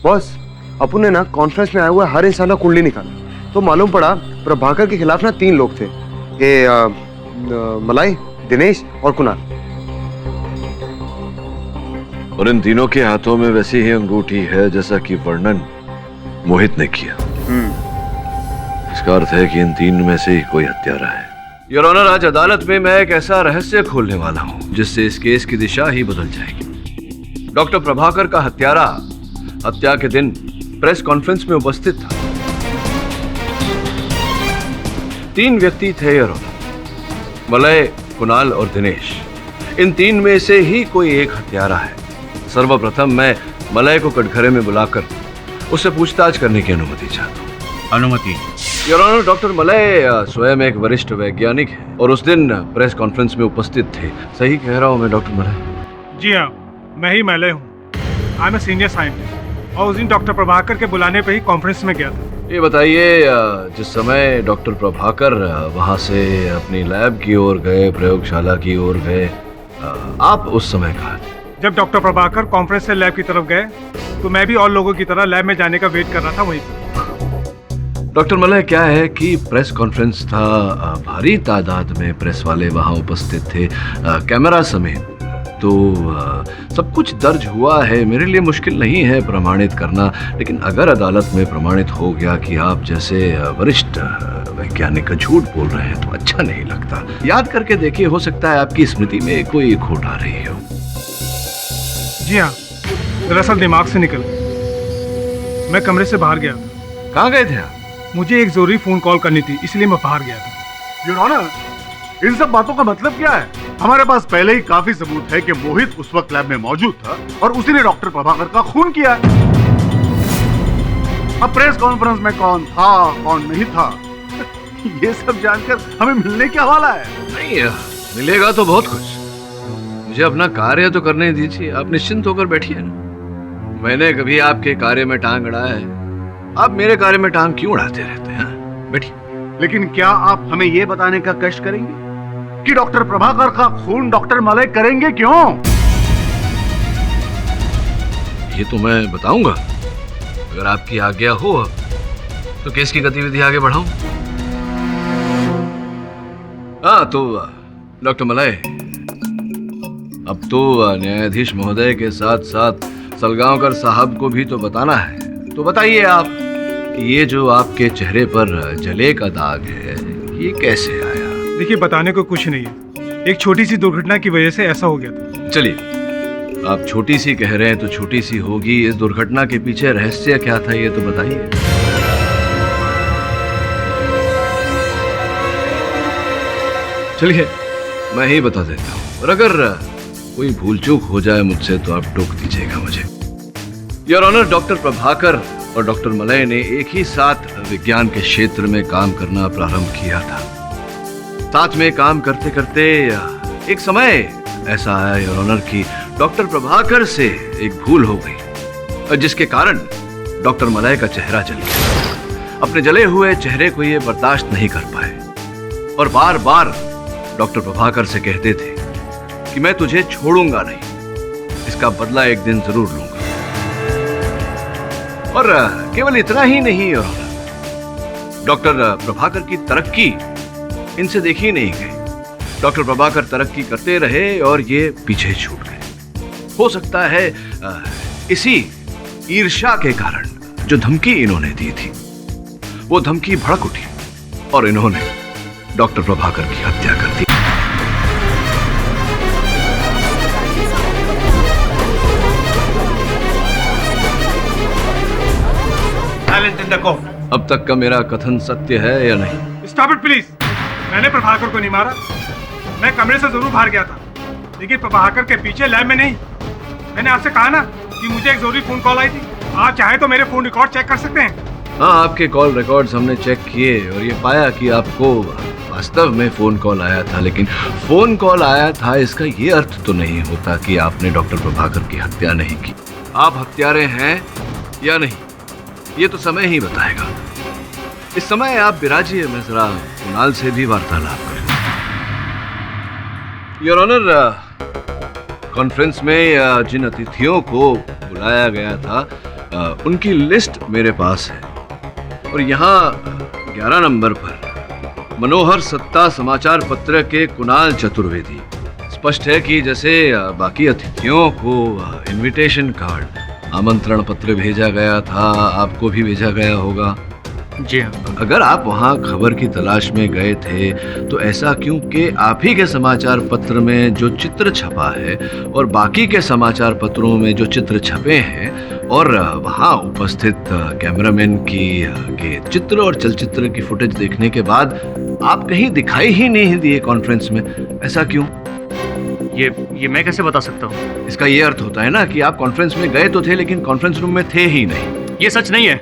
Speaker 9: बॉस, अपू ने ना कॉन्फ्रेंस में आया हुआ हर इंसान का कुंडली निकाला तो मालूम पड़ा प्रभाकर के खिलाफ ना 3 लोग थे। ये मलाई, दिनेश और कुणाल।
Speaker 8: और इन तीनों के हाथों में वैसी ही अंगूठी है जैसा कि वर्णन मोहित ने किया। इसका अर्थ है कि इन 3 में से ही कोई हत्यारा है। योर ऑनर, आज अदालत में मैं एक ऐसा रहस्य खोलने वाला हूं जिससे इस केस की दिशा ही बदल जाएगी। डॉक्टर प्रभाकर का हत्यारा हत्या के दिन प्रेस कॉन्फ्रेंस में उपस्थित था। 3 व्यक्ति थे योर ऑनर, मलय, कुणाल और दिनेश। इन 3 में से ही कोई एक हत्यारा है। सर्वप्रथम मैं मलय को कटघरे में बुलाकर उससे पूछताछ करने की अनुमति चाहता हूँ।
Speaker 1: अनुमति?
Speaker 8: योर ऑनर, डॉक्टर मलय स्वयं एक वरिष्ठ वैज्ञानिक है और उस दिन प्रेस कॉन्फ्रेंस में उपस्थित थे। सही कह रहा हूँ मैं डॉक्टर मलय?
Speaker 15: जी हाँ, मैं ही मलय हूँ। I am a senior scientist और उस दिन डॉक्टर प्रभाकर के बुलाने पे ही कॉन्फ्रेंस में गया था।
Speaker 8: ये बताइए, जिस समय डॉक्टर प्रभाकर वहाँ से अपनी लैब की ओर गए, प्रयोगशाला की ओर गए, आप उस समय कहाँ थे?
Speaker 15: जब डॉक्टर प्रभाकर कॉन्फ्रेंस से लैब की तरफ गए तो मैं भी और लोगों की तरह लैब में जाने का वेट कर रहा था वहीं पर।
Speaker 8: डॉक्टर मलय, क्या है कि प्रेस कॉन्फ्रेंस था, भारी तादाद में प्रेस वाले वहां उपस्थित थे, कैमरा समेत, तो सब कुछ दर्ज हुआ है। मेरे लिए मुश्किल नहीं है प्रमाणित करना, लेकिन अगर अदालत में प्रमाणित हो गया कि आप जैसे वरिष्ठ वैज्ञानिक का झूठ बोल रहे हैं तो अच्छा नहीं लगता। याद करके देखिए, हो सकता है आपकी स्मृति में कोई खोट आ रही हो।
Speaker 15: जी हाँ, दरअसल दिमाग से निकल गया। मैं कमरे से बाहर गया था।
Speaker 8: कहाँ गए थे आप?
Speaker 15: मुझे एक जरूरी फोन कॉल करनी थी, इसलिए मैं बाहर गया था।
Speaker 11: योर ऑनर, इन सब बातों का मतलब क्या है? हमारे पास पहले ही काफी सबूत है कि मोहित उस वक्त लैब में मौजूद था और उसी ने डॉक्टर प्रभाकर का खून किया। अब प्रेस कॉन्फ्रेंस में कौन था कौन नहीं था ये सब जानकर हमें मिलने क्या वाला है?
Speaker 8: नहीं, मिलेगा तो बहुत कुछ। मुझे अपना कार्य तो करने दीजिए, आप निश्चिंत होकर बैठिए ना। मैंने कभी आपके कार्य में टांग अड़ाया है? आप मेरे कार्य में टांग क्यों अड़ाते रहते हैं? बैठिए।
Speaker 11: लेकिन क्या आप हमें ये बताने का कष्ट करेंगे कि डॉक्टर प्रभाकर का खून डॉक्टर मलय करेंगे क्यों?
Speaker 8: ये तो मैं बताऊंगा, अगर आपकी आज्ञा हो तो केस की गतिविधि आगे बढ़ाऊं। हाँ तो डॉक्टर मलय, अब तो न्यायाधीश महोदय के साथ साथ सलगांवकर साहब को भी तो बताना है। तो बताइए आप कि ये जो आपके चेहरे पर जले का दाग है ये कैसे आया?
Speaker 15: देखिए, बताने को कुछ नहीं है, एक छोटी सी दुर्घटना की वजह से ऐसा हो गया था।
Speaker 8: चलिए, आप छोटी सी कह रहे हैं तो छोटी सी होगी। इस दुर्घटना के पीछे रहस्य क्या था ये तो बताइए। चलिए, मैं ही बता देता हूँ, और अगर कोई भूल चूक हो जाए मुझसे तो आप टोक दीजिएगा मुझे। योर ऑनर, डॉक्टर प्रभाकर और डॉक्टर मलय ने एक ही साथ विज्ञान के क्षेत्र में काम करना प्रारंभ किया था। साथ में काम करते करते एक समय ऐसा आया योर ऑनर कि डॉक्टर प्रभाकर से एक भूल हो गई, और जिसके कारण डॉक्टर मलय का चेहरा जल गया। अपने जले हुए चेहरे को ये बर्दाश्त नहीं कर पाए और बार बार डॉक्टर प्रभाकर से कहते थे कि मैं तुझे छोड़ूंगा नहीं, इसका बदला एक दिन जरूर लूंगा। और केवल इतना ही नहीं, डॉक्टर प्रभाकर की तरक्की इनसे देखी नहीं गई। डॉक्टर प्रभाकर तरक्की करते रहे और ये पीछे छूट गए। हो सकता है इसी ईर्ष्या के कारण जो धमकी इन्होंने दी थी वो धमकी भड़क उठी और इन्होंने डॉक्टर प्रभाकर की हत्या कर दी। अब तक का मेरा कथन सत्य है या नहीं?
Speaker 15: Stop it please. मैंने प्रभाकर को नहीं मारा। मैं कमरे से जरूर बाहर गया था, लेकिन प्रभाकर के पीछे लैब में नहीं। मैंने आपसे कहा ना कि मुझे एक जरूरी फोन कॉल आई थी। आप चाहे तो मेरे फोन रिकॉर्ड चेक कर सकते हैं।
Speaker 8: हाँ, आपके कॉल रिकॉर्ड्स हमने चेक किए और ये पाया कि आपको वास्तव में फोन कॉल आया था, लेकिन फोन कॉल आया था इसका ये अर्थ तो नहीं होता कि आपने डॉक्टर प्रभाकर की हत्या नहीं की। आप हत्यारे हैं या नहीं ये तो समय ही बताएगा। इस समय आप बिराजिए, मैं जरा कुणाल से भी वार्तालाप करूं। योर ऑनर, कॉन्फ्रेंस में जिन अतिथियों को बुलाया गया था उनकी लिस्ट मेरे पास है और यहाँ 11 नंबर पर मनोहर सत्ता समाचार पत्र के कुणाल चतुर्वेदी। स्पष्ट है कि जैसे बाकी अतिथियों को इनविटेशन कार्ड आमंत्रण पत्र भेजा गया था, आपको भी भेजा गया होगा।
Speaker 5: जी हाँ।
Speaker 8: अगर आप वहाँ खबर की तलाश में गए थे तो ऐसा क्यों कि आप ही के समाचार पत्र में जो चित्र छपा है और बाकी के समाचार पत्रों में जो चित्र छपे हैं और वहाँ उपस्थित कैमरामैन के चित्र और चलचित्र की फुटेज देखने के बाद आप कहीं दिखाई ही नहीं दिए कॉन्फ्रेंस में, ऐसा क्यों?
Speaker 5: ये मैं कैसे बता सकता हूँ?
Speaker 8: इसका ये अर्थ होता है ना कि आप कॉन्फ्रेंस में गए तो थे लेकिन कॉन्फ्रेंस रूम में थे ही नहीं।
Speaker 5: ये सच नहीं है।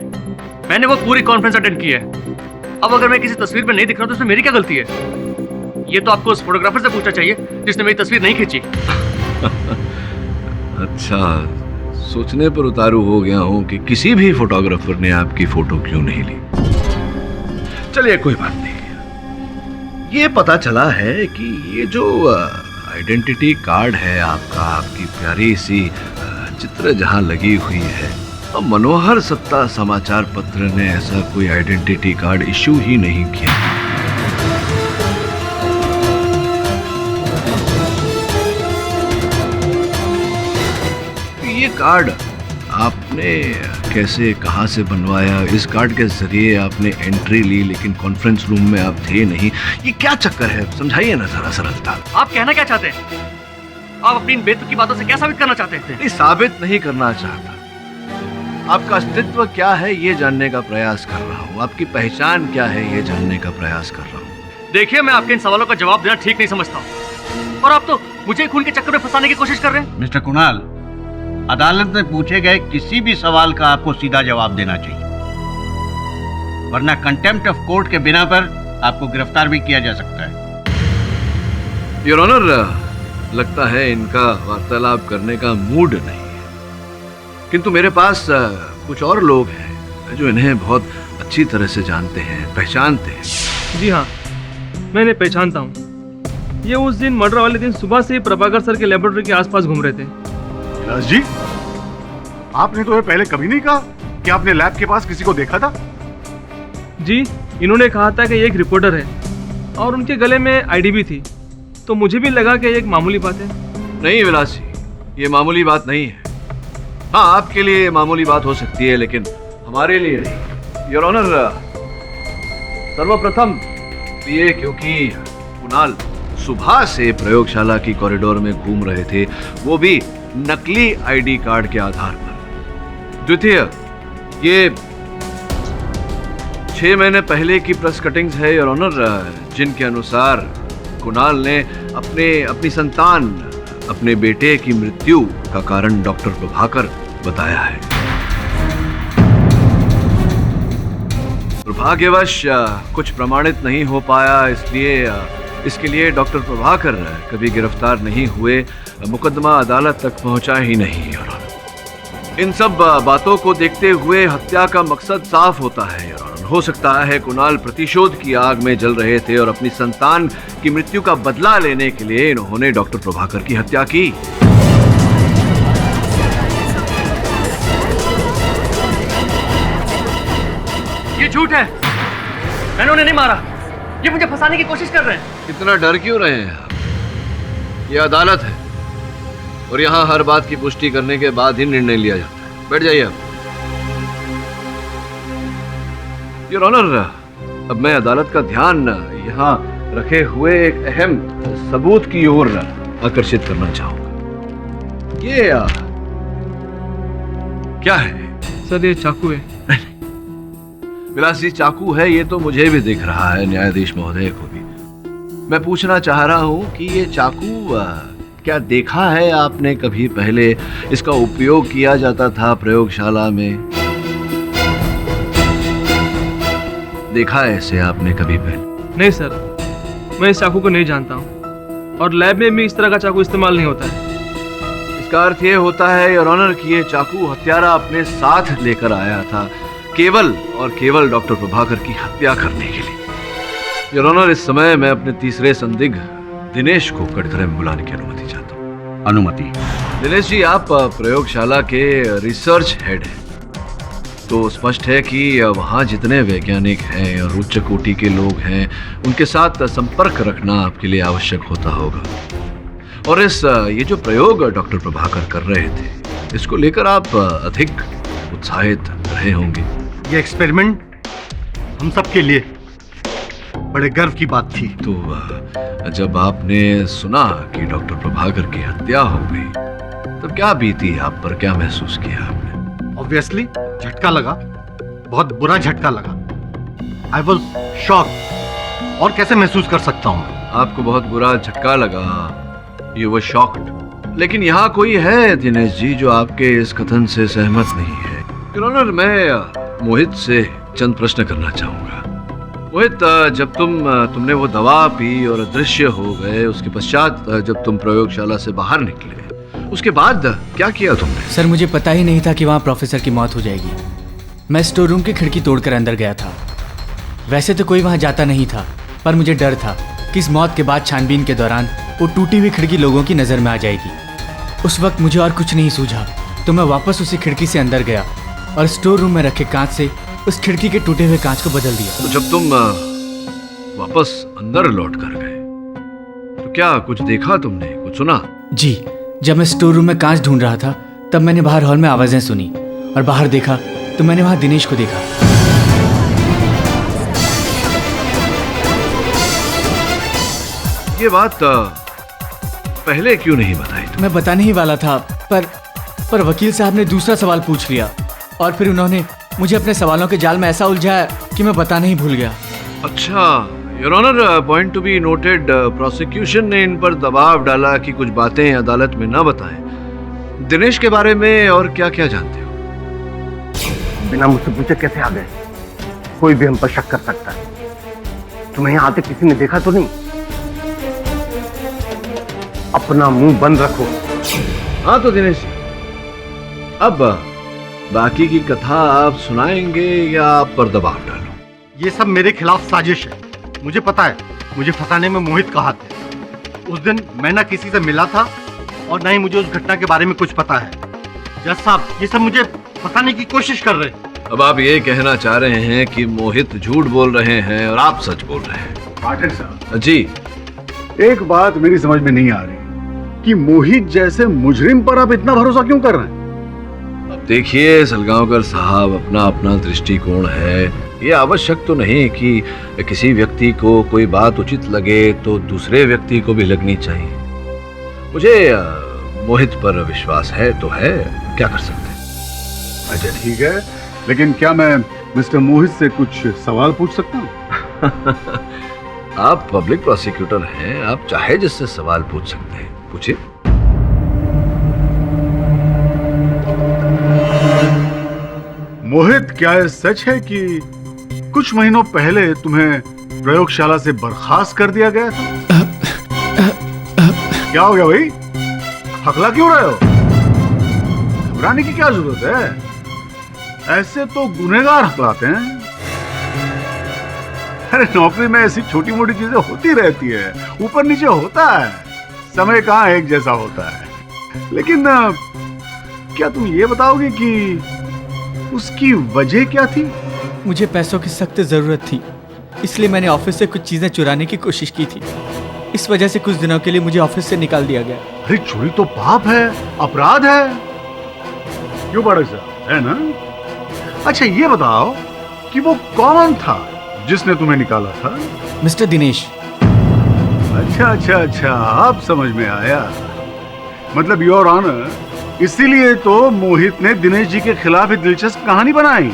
Speaker 5: मैंने वो पूरी कॉन्फ्रेंस अटेंड की है। अब अगर मैं किसी तस्वीर में नहीं दिख रहा तो उसमें मेरी क्या गलती है? ये तो आपको उस फोटोग्राफर से पूछना चाहिए जिसने मेरी तस्वीर नहीं खींची।
Speaker 8: अच्छा, सोचने पर उतारू हो गया हूँ कि किसी भी फोटोग्राफर ने आपकी फोटो क्यों नहीं ली। चलिए, कोई बात नहीं। ये पता चला है कि ये जो आइडेंटिटी कार्ड है आपका, आपकी प्यारी सी चित्र जहाँ लगी हुई है, अब मनोहर सत्ता समाचार पत्र ने ऐसा कोई आइडेंटिटी कार्ड इशू ही नहीं किया। ये कार्ड आपने कैसे, कहां से बनवाया? इस कार्ड के जरिए आपने एंट्री ली, लेकिन कॉन्फ्रेंस रूम में आप थे नहीं। ये क्या चक्कर है, समझाइए ना जरा सरलता।
Speaker 16: आप कहना क्या चाहते हैं? आप अपनी इन बेतुकी बातों से क्या साबित करना चाहते हैं?
Speaker 8: नहीं, साबित नहीं करना चाहता। आपका अस्तित्व क्या है ये जानने का प्रयास कर रहा हूँ। आपकी पहचान क्या है ये जानने का प्रयास कर रहा हूँ।
Speaker 16: देखिए, मैं आपके इन सवालों का जवाब देना ठीक नहीं समझता, और आप तो मुझे खून के चक्कर में फंसाने की कोशिश कर रहे हैं।
Speaker 1: मिस्टर कुणाल, अदालत में पूछे गए किसी भी सवाल का आपको सीधा जवाब देना चाहिए, वरना कंटेम्प्ट ऑफ कोर्ट के बिना पर आपको गिरफ्तार भी किया जा सकता है।
Speaker 8: योर ऑनर, लगता है इनका वार्तालाप करने का मूड नहीं है, किंतु मेरे पास कुछ और लोग हैं जो इन्हें बहुत अच्छी तरह से जानते हैं, पहचानते हैं।
Speaker 5: जी हाँ, मैं इन्हें पहचानता हूँ। ये उस दिन मर्डर वाले दिन सुबह से प्रभाकर सर के लेबोरेटरी के आसपास घूम रहे थे।
Speaker 11: विलास जी, आपने तो ये पहले कभी नहीं कहा कि आपने लैब के पास किसी को देखा था।
Speaker 5: जी, इन्होंने कहा था कि ये एक रिपोर्टर है और उनके गले में आईडी भी थी, तो मुझे भी लगा कि ये एक मामूली बात है।
Speaker 8: नहीं विलास जी, ये मामूली बात नहीं है। हाँ, आपके लिए मामूली बात हो सकती है, लेकिन हमारे लिए नहीं। योर ऑनर, सर्वप्रथम ये क्योंकि कुणाल सुबह से प्रयोगशाला की कॉरिडोर में घूम रहे थे, वो भी नकली आईडी कार्ड के आधार पर। द्वितीय, ये 6 महीने पहले की प्रेस कटिंग्स है योर ऑनर, जिनके अनुसार कुणाल ने अपनी संतान, अपने बेटे की मृत्यु का कारण डॉक्टर प्रभाकर बताया है। दुर्भाग्यवश कुछ प्रमाणित नहीं हो पाया, इसलिए इसके लिए डॉक्टर प्रभाकर कभी गिरफ्तार नहीं हुए, मुकदमा अदालत तक पहुंचा ही नहीं। योर ऑनर, इन सब बातों को देखते हुए हत्या का मकसद साफ होता है। योर ऑनर, हो सकता है कुणाल प्रतिशोध की आग में जल रहे थे और अपनी संतान की मृत्यु का बदला लेने के लिए इन्होंने डॉक्टर प्रभाकर की हत्या की।
Speaker 16: ये झूठ है, मैंने उन्हें नहीं मारा। ये मुझे फंसाने की कोशिश कर रहे हैं।
Speaker 8: इतना डर क्यों रहे हैं आप? ये अदालत है और यहाँ हर बात की पुष्टि करने के बाद ही निर्णय लिया जाता है। बैठ जाइए आप। योर ऑनर, अब मैं अदालत का ध्यान यहाँ रखे हुए एक अहम सबूत की ओर आकर्षित करना चाहूंगा। ये क्या है?
Speaker 5: सर, ये चाकू है।
Speaker 8: विलासी चाकू है, ये तो मुझे भी दिख रहा है, न्यायाधीश महोदय को भी। मैं पूछना चाह रहा हूँ कि ये चाकू क्या देखा है आपने कभी पहले? इसका उपयोग किया जाता था प्रयोगशाला में? देखा है इसे आपने कभी पहले?
Speaker 5: नहीं सर, मैं इस चाकू को नहीं जानता हूँ, और लैब में भी इस तरह का चाकू इस्तेमाल नहीं होता है।
Speaker 8: इसका अर्थ ये होता है योर ऑनर कि ये चाकू हत्यारा अपने साथ लेकर आया था, केवल और केवल डॉक्टर प्रभाकर की हत्या करने के लिए। योर ऑनर, इस समय मैं अपने तीसरे संदिग्ध दिनेश को कटघरे में बुलाने की अनुमति चाहता हूँ।
Speaker 1: अनुमति?
Speaker 8: दिनेश जी, आप प्रयोगशाला के रिसर्च हेड हैं, तो स्पष्ट है कि वहाँ जितने वैज्ञानिक हैं और उच्च कोटि के लोग हैं, उनके साथ संपर्क रखना आपके लिए आवश्यक होता होगा। और ये जो प्रयोग डॉक्टर प्रभाकर कर रहे थे, इसको लेकर आप अधिक उत्साहित रहे होंगे।
Speaker 11: ये एक्सपेरिमेंट हम सबके लिए बड़े गर्व की बात थी।
Speaker 8: तो जब आपने सुना कि डॉक्टर प्रभाकर की हत्या हो गई, तब क्या बीती आप पर, क्या महसूस किया आपने?
Speaker 11: ऑब्वियसली झटका लगा, बहुत बुरा झटका लगा। I was shocked. और कैसे महसूस कर सकता हूँ?
Speaker 8: आपको बहुत बुरा झटका लगा, यू वर शॉक्ड। लेकिन यहाँ कोई है दिनेश जी जो आपके इस कथन से सहमत नहीं है। योर ऑनर, मैं मोहित से चंद प्रश्न करना चाहूंगा। मोहित, जब तुमने वो दवा पी और अदृश्य हो गए, उसके पश्चात जब तुम प्रयोगशाला से बाहर निकले, उसके बाद क्या किया तुमने?
Speaker 2: सर, मुझे पता ही नहीं था कि वहाँ प्रोफेसर की मौत हो जाएगी। मैं स्टोर रूम की खिड़की तोड़कर अंदर गया था। वैसे तो कोई वहाँ जाता नहीं था, पर मुझे डर था कि इस मौत के बाद छानबीन के दौरान वो टूटी हुई खिड़की लोगों की नज़र में आ जाएगी। उस वक्त मुझे और कुछ नहीं सूझा, तो मैं वापस उसी खिड़की से अंदर गया और स्टोर रूम में रखे कांच से उस खिड़की के टूटे हुए कांच को बदल दिया।
Speaker 8: तो जब तुम वापस अंदर लौट कर गए तो क्या कुछ देखा तुमने, कुछ सुना?
Speaker 2: जी, जब मैं स्टोर रूम में कांच ढूंढ रहा था तब मैंने बाहर हॉल में आवाजें सुनी और बाहर देखा तो मैंने वहां दिनेश को देखा।
Speaker 8: ये बात पहले क्यों नहीं बताई?
Speaker 2: मैं बताने ही वाला था पर वकील साहब ने दूसरा सवाल पूछ लिया और फिर उन्होंने मुझे अपने सवालों के जाल में ऐसा उलझाया कि मैं बताने ही भूल गया।
Speaker 8: अच्छा, your honour, point to be noted, prosecution ने इन पर दबाव डाला कि कुछ बातें अदालत में न बताएं। दिनेश के बारे में और क्या क्या जानते हो?
Speaker 1: बिना मुझसे पूछे कैसे आ गए? कोई भी हम पर शक कर सकता है। तुम्हें यहाँ आते किसी ने देखा तो नहीं? अपना मुंह बंद रखो।
Speaker 8: हाँ तो दिनेश जी, अब बाकी की कथा आप सुनाएंगे या आप पर दबाव डालो?
Speaker 1: ये सब मेरे खिलाफ साजिश है। मुझे पता है मुझे फंसाने में मोहित का हाथ है। उस दिन मैं ना किसी से मिला था और ना ही मुझे उस घटना के बारे में कुछ पता है। जज साहब, ये सब मुझे फंसाने की कोशिश कर रहे हैं।
Speaker 8: अब आप ये कहना चाह रहे हैं कि मोहित झूठ बोल रहे हैं और आप सच बोल रहे हैं?
Speaker 11: पाठक साहब
Speaker 8: जी,
Speaker 11: एक बात मेरी समझ में नहीं आ रही कि मोहित जैसे मुजरिम पर आप इतना भरोसा क्यों कर रहे हैं?
Speaker 8: अब देखिए सलगांवकर साहब, अपना अपना दृष्टिकोण है। ये आवश्यक तो नहीं कि किसी व्यक्ति को कोई बात उचित लगे तो दूसरे व्यक्ति को भी लगनी चाहिए। मुझे मोहित पर विश्वास है तो है, क्या कर सकते हैं।
Speaker 11: अच्छा ठीक है, लेकिन क्या मैं मिस्टर मोहित से कुछ सवाल पूछ सकता हूँ?
Speaker 8: आप पब्लिक प्रोसिक्यूटर हैं, आप चाहे जिससे सवाल पूछ सकते हैं, पूछिए।
Speaker 11: मोहित, क्या ये सच है कि कुछ महीनों पहले तुम्हें प्रयोगशाला से बर्खास्त कर दिया गया था? क्या हो गया भाई? हकला क्यों रहे हो? घबराने की क्या जरूरत है? ऐसे तो गुनहगार हकलाते हैं। अरे नौकरी में ऐसी छोटी मोटी चीजें होती रहती है, ऊपर नीचे होता है, समय कहाँ एक जैसा होता है। लेकिन क्या तुम ये बताओगे कि उसकी वजह क्या थी?
Speaker 2: मुझे पैसों की सख्त जरूरत थी, इसलिए मैंने ऑफिस से कुछ चीजें चुराने की कोशिश की थी। इस वजह से कुछ दिनों के लिए मुझे ऑफिस से निकाल दिया गया।
Speaker 11: अरे चोरी तो पाप है, अपराध है, क्यों पाठक साहब, है ना? अच्छा ये बताओ कि वो कौन था जिसने तुम्हें निकाला था?
Speaker 2: मिस्टर दिनेश।
Speaker 11: अच्छा, अब समझ में आया। मतलब योर ऑनर, इसीलिए तो मोहित ने दिनेश जी के खिलाफ एक दिलचस्प कहानी बनाई।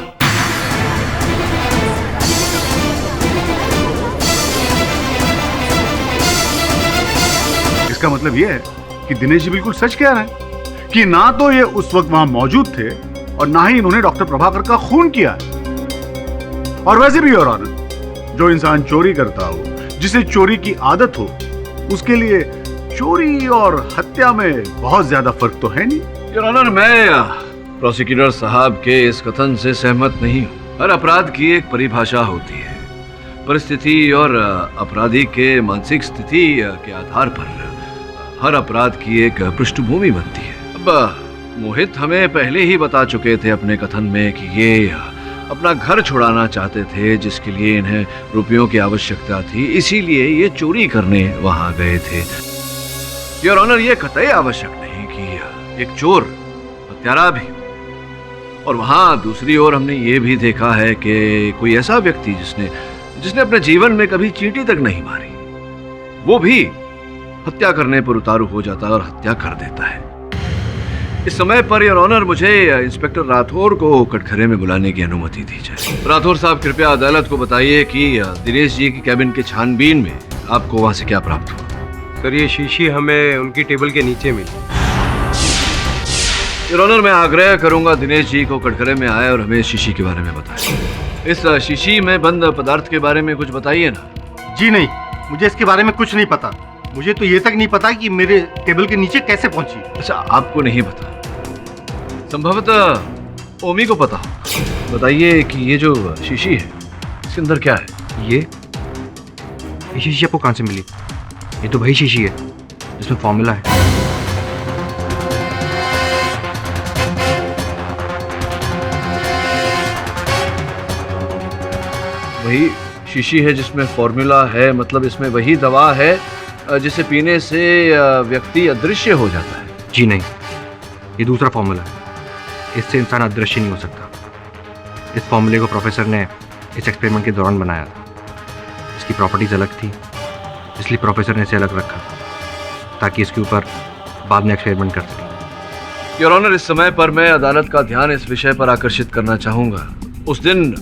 Speaker 11: इसका मतलब यह है कि दिनेश जी बिल्कुल सच कह रहे हैं कि ना तो ये उस वक्त वहां मौजूद थे और ना ही इन्होंने डॉक्टर प्रभाकर का खून किया। और वैसे भी योर ऑनर, जो इंसान चोरी करता हो, जिसे चोरी की आदत हो, उसके लिए चोरी और हत्या में बहुत ज्यादा फर्क तो है नहीं।
Speaker 8: योर ऑनर, मैं प्रोसिक्यूटर साहब के इस कथन से सहमत नहीं हूँ। हर अपराध की एक परिभाषा होती है, परिस्थिति और अपराधी के मानसिक स्थिति के आधार पर हर अपराध की एक पृष्ठभूमि बनती है। अब मोहित हमें पहले ही बता चुके थे अपने कथन में कि ये अपना घर छुड़ाना चाहते थे, जिसके लिए इन्हें रुपयों की आवश्यकता थी, इसीलिए ये चोरी करने वहां गए थे। योर ऑनर, ये कतई आवश्यक नहीं कि एक चोर हत्यारा भी हो। और वहां दूसरी ओर हमने ये भी देखा है कि कोई ऐसा व्यक्ति जिसने अपने जीवन में कभी चींटी तक नहीं मारी, वो भी हत्या करने पर उतारू हो जाता है और हत्या कर देता है। इस समय पर योर ऑनर, मुझे इंस्पेक्टर राठौर को कटघरे में बुलाने की अनुमति दी जाए। राठौर साहब, कृपया अदालत को बताइए कि दिनेश जी की कैबिन के छानबीन में आपको वहां से क्या प्राप्त हुआ?
Speaker 13: सर, ये शीशी हमें उनकी टेबल के नीचे मिली।
Speaker 8: योर ऑनर, मैं आग्रह करूंगा दिनेश जी को कटघरे में आए और हमें इस शीशी के बारे में बताएं। इस शीशी में बंद पदार्थ के बारे में कुछ बताइए ना।
Speaker 1: जी नहीं, मुझे इसके बारे में कुछ नहीं पता। मुझे तो ये तक नहीं पता कि मेरे टेबल के नीचे कैसे पहुंची।
Speaker 8: अच्छा, आपको नहीं पता? संभवतः ओमी को पता हो। बताइए कि ये जो शीशी है, इसके अंदर क्या है?
Speaker 9: ये शीशी आपको कहाँ से मिली? ये तो वही शीशी है जिसमें फॉर्मूला है।
Speaker 8: वही शीशी है जिसमें फॉर्मूला है, मतलब इसमें वही दवा है जिसे पीने से व्यक्ति अदृश्य हो जाता है।
Speaker 12: जी नहीं, ये दूसरा फॉर्मूला है। इससे इंसान अदृश्य नहीं हो सकता। इस फॉर्मूले को प्रोफेसर ने इस एक्सपेरिमेंट के दौरान बनाया था। इसकी प्रॉपर्टीज अलग थी, इसलिए प्रोफेसर ने इसे अलग रखा ताकि इसके ऊपर बाद में एक्सपेरिमेंट कर सके।
Speaker 8: योर ऑनर, इस समय पर मैं अदालत का ध्यान इस विषय पर आकर्षित करना चाहूंगा। उस दिन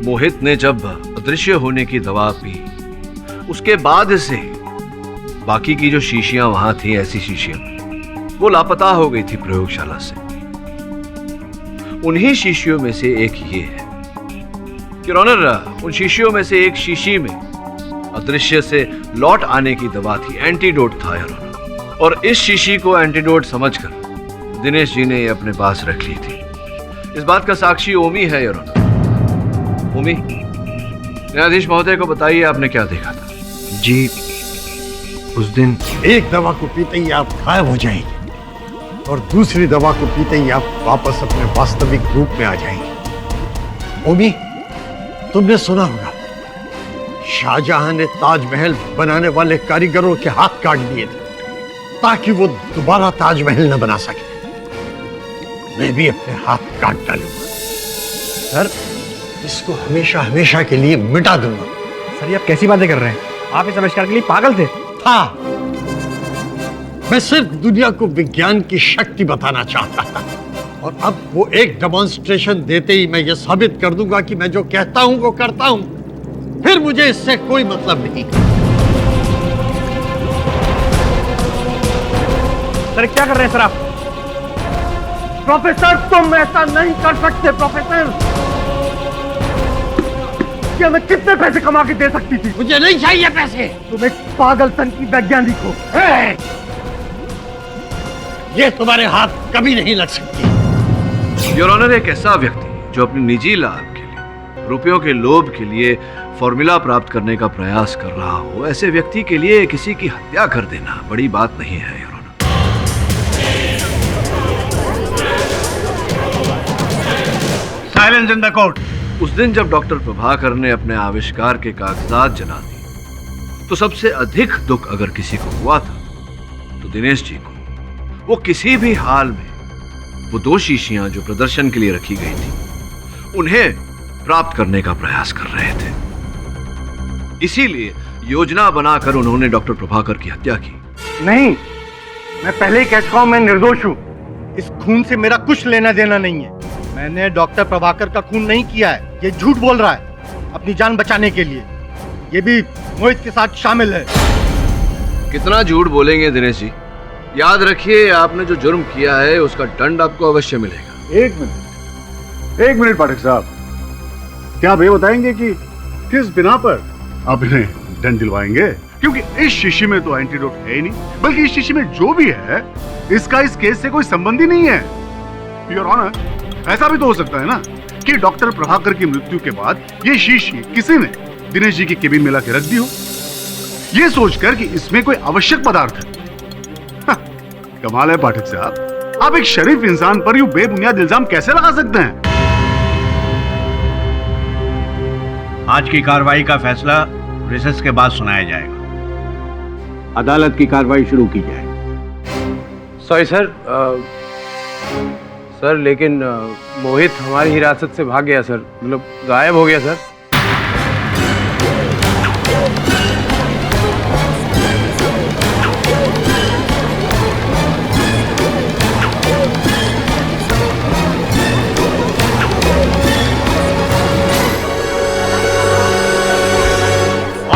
Speaker 8: मोहित ने जब अदृश्य होने की दवा पी, उसके बाद से बाकी की जो शीशियां वहां थी, ऐसी शीशियां, वो लापता हो गई थी प्रयोगशाला से। उन्हीं शीशियों में से एक ये है। योर ऑनर, उन शीशियों में से एक शीशी में अदृश्य से लौट आने की दवा थी, एंटीडोट था योर ऑनर। और इस शीशी को एंटीडोट समझकर दिनेश जी ने ये अपने पास रख ली थी। इस बात का साक्षी ओमी है योर ऑनर। ओमी, न्यायाधीश महोदय को बताइए आपने क्या देखा था।
Speaker 12: जी, उस दिन
Speaker 1: एक दवा को पीते ही आप गायब हो जाएंगे और दूसरी दवा को पीते ही आप वापस अपने वास्तविक रूप में आ जाएंगे। ओमी, तुमने सुना होगा शाहजहां ने ताजमहल बनाने वाले कारीगरों के हाथ काट दिए थे ताकि वो दोबारा ताजमहल न बना सके। मैं भी अपने हाथ काट डालूंगा सर, इसको हमेशा हमेशा के लिए मिटा दूंगा।
Speaker 15: सर, ये आप कैसी बातें कर रहे हैं? आप इस आविष्कार के लिए पागल थे।
Speaker 1: हाँ, मैं सिर्फ दुनिया को विज्ञान की शक्ति बताना चाहता था और अब वो एक डेमोन्स्ट्रेशन देते ही मैं ये साबित कर दूंगा कि मैं जो कहता हूं वो करता हूं। फिर मुझे इससे कोई मतलब नहीं।
Speaker 15: सर, क्या कर रहे हैं सर आप?
Speaker 1: प्रोफेसर, तुम ऐसा नहीं कर सकते। प्रोफेसर,
Speaker 15: क्या मैं कितने पैसे कमा के दे सकती थी?
Speaker 1: मुझे नहीं चाहिए पैसे।
Speaker 15: तुम एक पागलपन की वैज्ञानिक हो।
Speaker 1: ये तुम्हारे हाथ कभी नहीं लग सकती।
Speaker 8: योर ऑनर, एक ऐसा व्यक्ति जो अपने निजी लाभ के लिए, रुपयों के लोभ के लिए फॉर्मूला प्राप्त करने का प्रयास कर रहा हो, ऐसे व्यक्ति के लिए किसी की हत्या कर देना बड़ी बात नहीं है your honour.
Speaker 11: Silence in the court.
Speaker 8: उस दिन जब डॉक्टर प्रभाकर ने अपने आविष्कार के कागजात जला दिए, तो सबसे अधिक दुख अगर किसी को हुआ था तो दिनेश जी को। वो किसी भी हाल में वो दो शीशियां जो प्रदर्शन के लिए रखी गई थी, उन्हें प्राप्त करने का प्रयास कर रहे थे। इसीलिए योजना बनाकर उन्होंने डॉक्टर प्रभाकर की हत्या की।
Speaker 15: नहीं, मैं पहले ही कह चुका हूं, मैं निर्दोष हूं। इस खून से मेरा कुछ लेना देना नहीं है। मैंने डॉक्टर प्रभाकर का खून नहीं किया है। ये झूठ बोल रहा है अपनी जान बचाने के लिए। ये भी मोहित के साथ शामिल है।
Speaker 8: कितना झूठ बोलेंगे दिनेश जी? याद रखिए, आपने जो जुर्म किया है उसका दंड आपको अवश्य मिलेगा।
Speaker 11: एक मिनट पाठक साहब, क्या आप ये बताएंगे कि किस बिना पर आप इन्हें दंड दिलवाएंगे? क्योंकि इस शीशी में तो एंटीडोट है ही नहीं, बल्कि इस शीशी में जो भी है इसका इस केस से कोई संबंध ही नहीं है। योर ऑनर, ऐसा भी तो हो सकता है ना कि डॉक्टर प्रभाकर की मृत्यु के बाद ये शीशी किसी ने दिनेश जी की केबिन में लाके रख दी हो, ये सोचकर कि इसमें कोई आवश्यक पदार्थ है। कमाल है पाठक साहब, आप एक शरीफ इंसान पर यूं बेबुनियाद इल्जाम कैसे लगा सकते हैं?
Speaker 17: आज की कार्रवाई का फैसला रिसेस के बाद सुनाया जाएगा।
Speaker 1: अदालत की कार्रवाई शुरू की जाए।
Speaker 13: सॉरी सर, सर लेकिन मोहित हमारी हिरासत से भाग गया सर, मतलब गायब हो गया sir.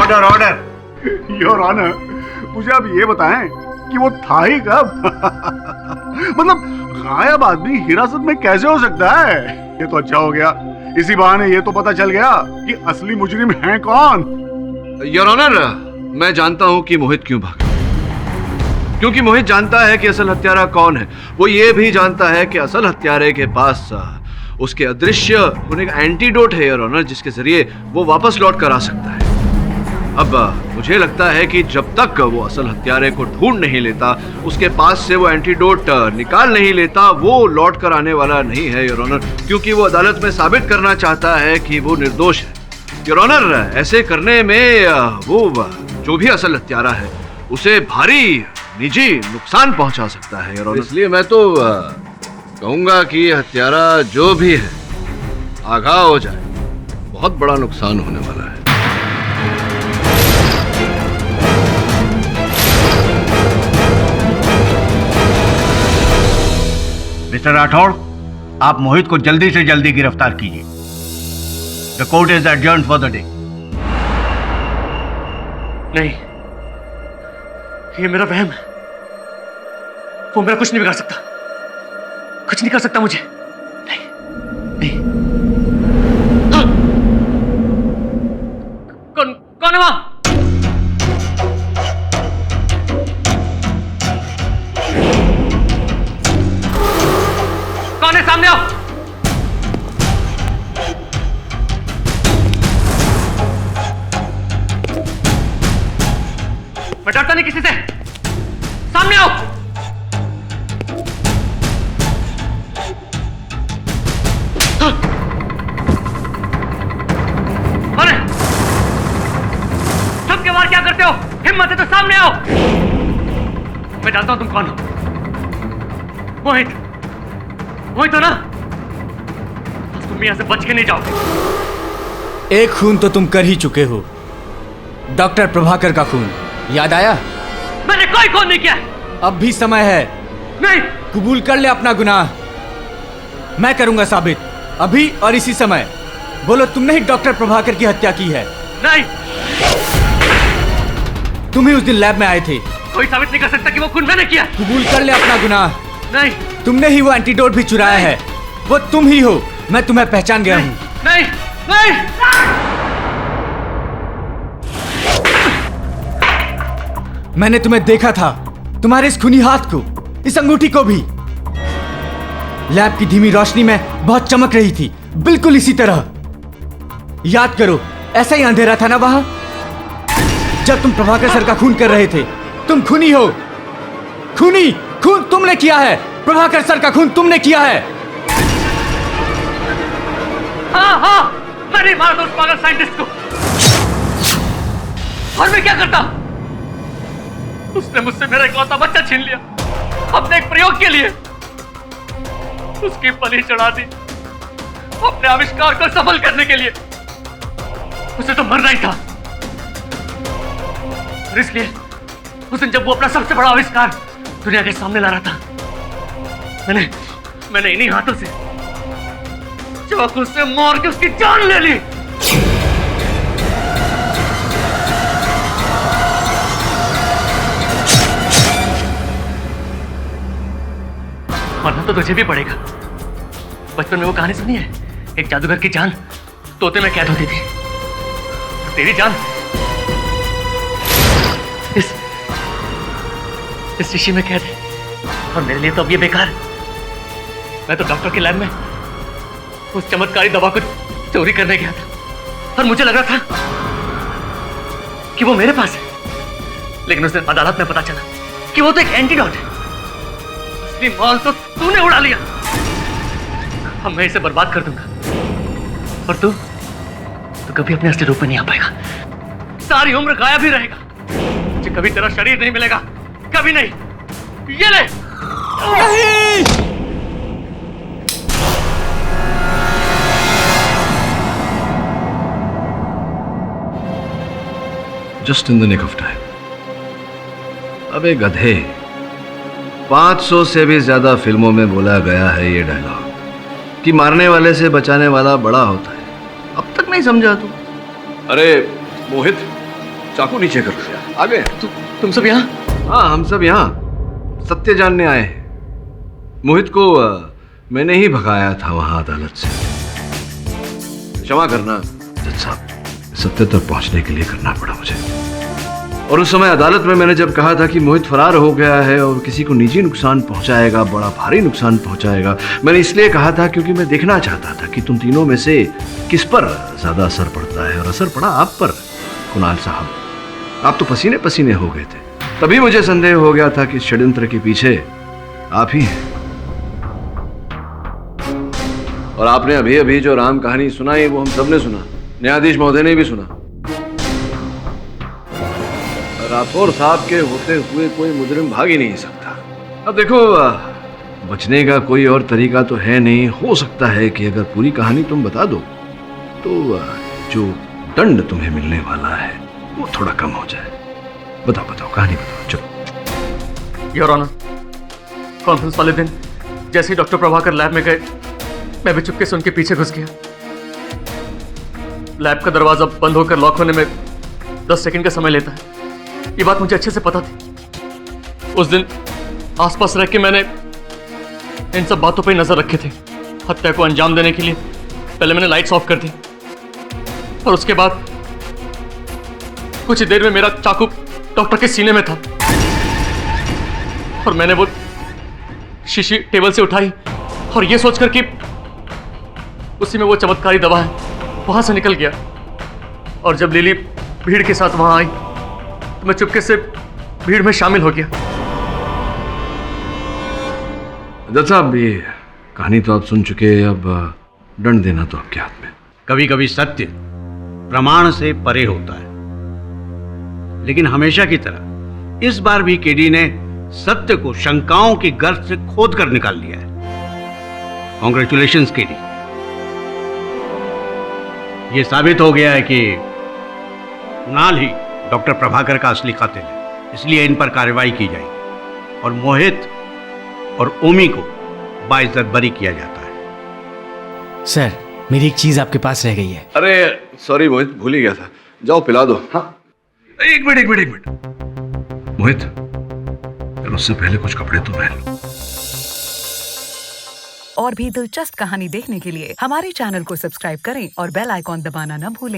Speaker 11: Order order. Your honour, मुझे आप ये बताएं कि वो था ही कब? मतलब गायब आदमी हिरासत में कैसे हो सकता है? ये तो अच्छा हो गया, इसी बहाने ये तो पता चल गया कि असली मुजरिम है कौन।
Speaker 8: योर ऑनर, मैं जानता हूं कि मोहित क्यों भागा, क्योंकि मोहित जानता है कि असल हत्यारा कौन है। वो ये भी जानता है कि असल हत्यारे के पास उसके अदृश्य होने का एंटीडोट है योर ऑनर, जिसके जरिए वो वापस लौट कर आ सकता है। अब मुझे लगता है कि जब तक वो असल हत्यारे को ढूंढ नहीं लेता, उसके पास से वो एंटीडोट निकाल नहीं लेता, वो लौट कर आने वाला नहीं है योर ऑनर, क्योंकि वो अदालत में साबित करना चाहता है कि वो निर्दोष है। योर ऑनर, ऐसे करने में वो जो भी असल हत्यारा है उसे भारी निजी नुकसान पहुंचा सकता है योर ऑनर। इसलिए मैं तो कहूंगा कि हत्यारा जो भी है आगाह हो जाए, बहुत बड़ा नुकसान होने वाला है।
Speaker 17: मिस्टर राठौड़, आप मोहित को जल्दी से जल्दी गिरफ्तार कीजिए। The court is adjourned for the day.
Speaker 16: नहीं, ये मेरा वहम है। वो मेरा कुछ नहीं बिगाड़ सकता, कुछ नहीं कर सकता मुझे। नहीं, नहीं। हाँ। कौन है वहां? कौन है? सामने आओ। मैं डरता नहीं किसी से। सामने आओ। अरे चुप के बाहर क्या करते हो? हिम्मत है तो सामने आओ। मैं जानता हूं तुम कौन हो। मोहित, मोहित हो ना? तुम यहां से बच के नहीं जाओगे।
Speaker 2: एक खून तो तुम कर ही चुके हो, डॉक्टर प्रभाकर का खून। याद आया?
Speaker 16: मैंने कोई खून नहीं किया।
Speaker 2: अब भी समय है।
Speaker 16: नहीं।
Speaker 2: कबूल कर ले अपना गुनाह। मैं करूंगा साबित, अभी और इसी समय। बोलो, तुमने ही डॉक्टर प्रभाकर की हत्या की है?
Speaker 16: नहीं।
Speaker 2: तुम ही उस दिन लैब में आए थे।
Speaker 16: कोई साबित नहीं कर सकता कि वो खून मैंने किया।
Speaker 2: कबूल कर ले अपना गुनाह।
Speaker 16: नहीं।
Speaker 2: तुमने ही वो एंटीडोट भी चुराया है। वो तुम ही हो। मैं तुम्हें पहचान गया हूं।
Speaker 16: नहीं, नहीं।
Speaker 2: मैंने तुम्हें देखा था, तुम्हारे इस खूनी हाथ को, इस अंगूठी को भी। लैब की धीमी रोशनी में बहुत चमक रही थी, बिल्कुल इसी तरह। याद करो, ऐसा ही अंधेरा था ना वहां, जब तुम प्रभाकर सर का खून कर रहे थे। तुम खूनी हो, खूनी। खून तुमने किया है, प्रभाकर सर का खून तुमने किया है।
Speaker 16: हाँ हाँ, मैंने मारा था उस पागल साइंटिस्ट को। और मैं क्या करता? उसने मुझसे मेरा इकलौता बच्चा छीन लिया, अपने एक प्रयोग के लिए। उसकी बलि चढ़ा दी अपने आविष्कार को सफल करने के लिए। उसे तो मरना ही था। और इसलिए उस दिन जब वो अपना सबसे बड़ा आविष्कार दुनिया के सामने ला रहा था, मैंने इन्हीं हाथों से चाकू से मार के उसकी जान ले ली। मरना तो तुझे भी पड़ेगा। बचपन में वो कहानी सुनी है, एक जादूगर की जान तोते में कैद होती थी। तेरी जान इस शीशी में कैद है, और मेरे लिए तो अब ये बेकार। मैं तो डॉक्टर के लैब में उस चमत्कारी दवा को चोरी करने गया था, और मुझे लग रहा था कि वो मेरे पास है। लेकिन उस दिन अदालत में पता चला कि वो तो एक एंटीडोट है। असली माल तो तूने उड़ा लिया। अब मैं इसे बर्बाद कर दूंगा, और तू कभी अपने असली रूप में नहीं आ पाएगा। सारी उम्र गायब ही रहेगा। मुझे कभी तेरा शरीर नहीं मिलेगा, कभी नहीं। ये ले। नहीं!
Speaker 8: Just in the nick of time. अबे गधे, 500 से भी ज्यादा फिल्मों में बोला गया है ये डायलॉग कि मारने वाले से बचाने वाला बड़ा होता है। अब तक नहीं समझा तू? अरे मोहित, चाकू नीचे कर दिया। आगे।
Speaker 16: तुम सब यहाँ?
Speaker 8: हाँ, हम सब यहाँ सत्य जानने आए हैं। मोहित को मैंने ही भगाया था वहां अदालत से। क्षमा करना जज साहब, सत्य तक पहुंचने के लिए करना पड़ा मुझे। और उस समय अदालत में मैंने जब कहा था कि मोहित फरार हो गया है और किसी को निजी नुकसान पहुंचाएगा, बड़ा भारी नुकसान पहुंचाएगा, मैंने इसलिए कहा था क्योंकि मैं देखना चाहता था कि तुम तीनों में से किस पर ज्यादा असर पड़ता है। और असर पड़ा आप पर, कुणाल साहब। आप तो पसीने पसीने हो गए थे। तभी मुझे संदेह हो गया था कि षड्यंत्र के पीछे आप ही हैं। और आपने अभी अभी जो राम कहानी सुनाई वो हम सबने सुना। न्यायाधीश महोदय ने भी सुना। राठौर साहब के होते हुए कोई मुजरिम भाग ही नहीं सकता। अब देखो, बचने का कोई और तरीका तो है नहीं। हो सकता है कि अगर पूरी कहानी तुम बता दो तो जो दंड तुम्हें मिलने वाला है वो थोड़ा कम हो जाए। बताओ बताओ, कहानी बताओ, चलो।
Speaker 16: योर ऑनर, कॉन्फ्रेंस वाले दिन जैसे ही डॉक्टर प्रभाकर लैब में गए, मैं भी चुपके से उनके पीछे घुस गया। लैब का दरवाजा बंद होकर लॉक होने में 10 सेकंड का समय लेता है, ये बात मुझे अच्छे से पता थी। उस दिन आसपास रह के मैंने इन सब बातों पर नजर रखे थे। हत्या को अंजाम देने के लिए पहले मैंने लाइट्स ऑफ कर दी, और उसके बाद कुछ ही देर में मेरा चाकू डॉक्टर के सीने में था, और मैंने वो शीशी टेबल से उठाई और ये सोचकर कि उसी में वो चमत्कारी दवा है, वहां से निकल गया। और जब लिली भीड़ के साथ वहां आई तो मैं चुपके से भीड़ में शामिल हो गया।
Speaker 8: जज साहब, ये कहानी तो आप सुन चुके हैं, अब दंड देना तो आपके हाथ में।
Speaker 17: कभी कभी सत्य प्रमाण से परे होता है, लेकिन हमेशा की तरह इस बार भी केडी ने सत्य को शंकाओं की गर्त से खोद कर निकाल लिया है। Congratulations KD. ये साबित हो गया है कि कुणाल ही डॉक्टर प्रभाकर का असली कातिल है, इसलिए इन पर कार्रवाई की जाएगी और मोहित और ओमी को बाइज्जत बरी किया जाता है।
Speaker 2: सर, मेरी एक चीज आपके पास रह गई है।
Speaker 8: अरे सॉरी मोहित, भूल ही गया था। जाओ पिला दो। हाँ, एक मिनट। मोहित, फिर उससे पहले कुछ कपड़े तो पहन लो।
Speaker 18: और भी दिलचस्प कहानी देखने के लिए हमारे चैनल को सब्सक्राइब करें और बेल आइकॉन दबाना न भूलें।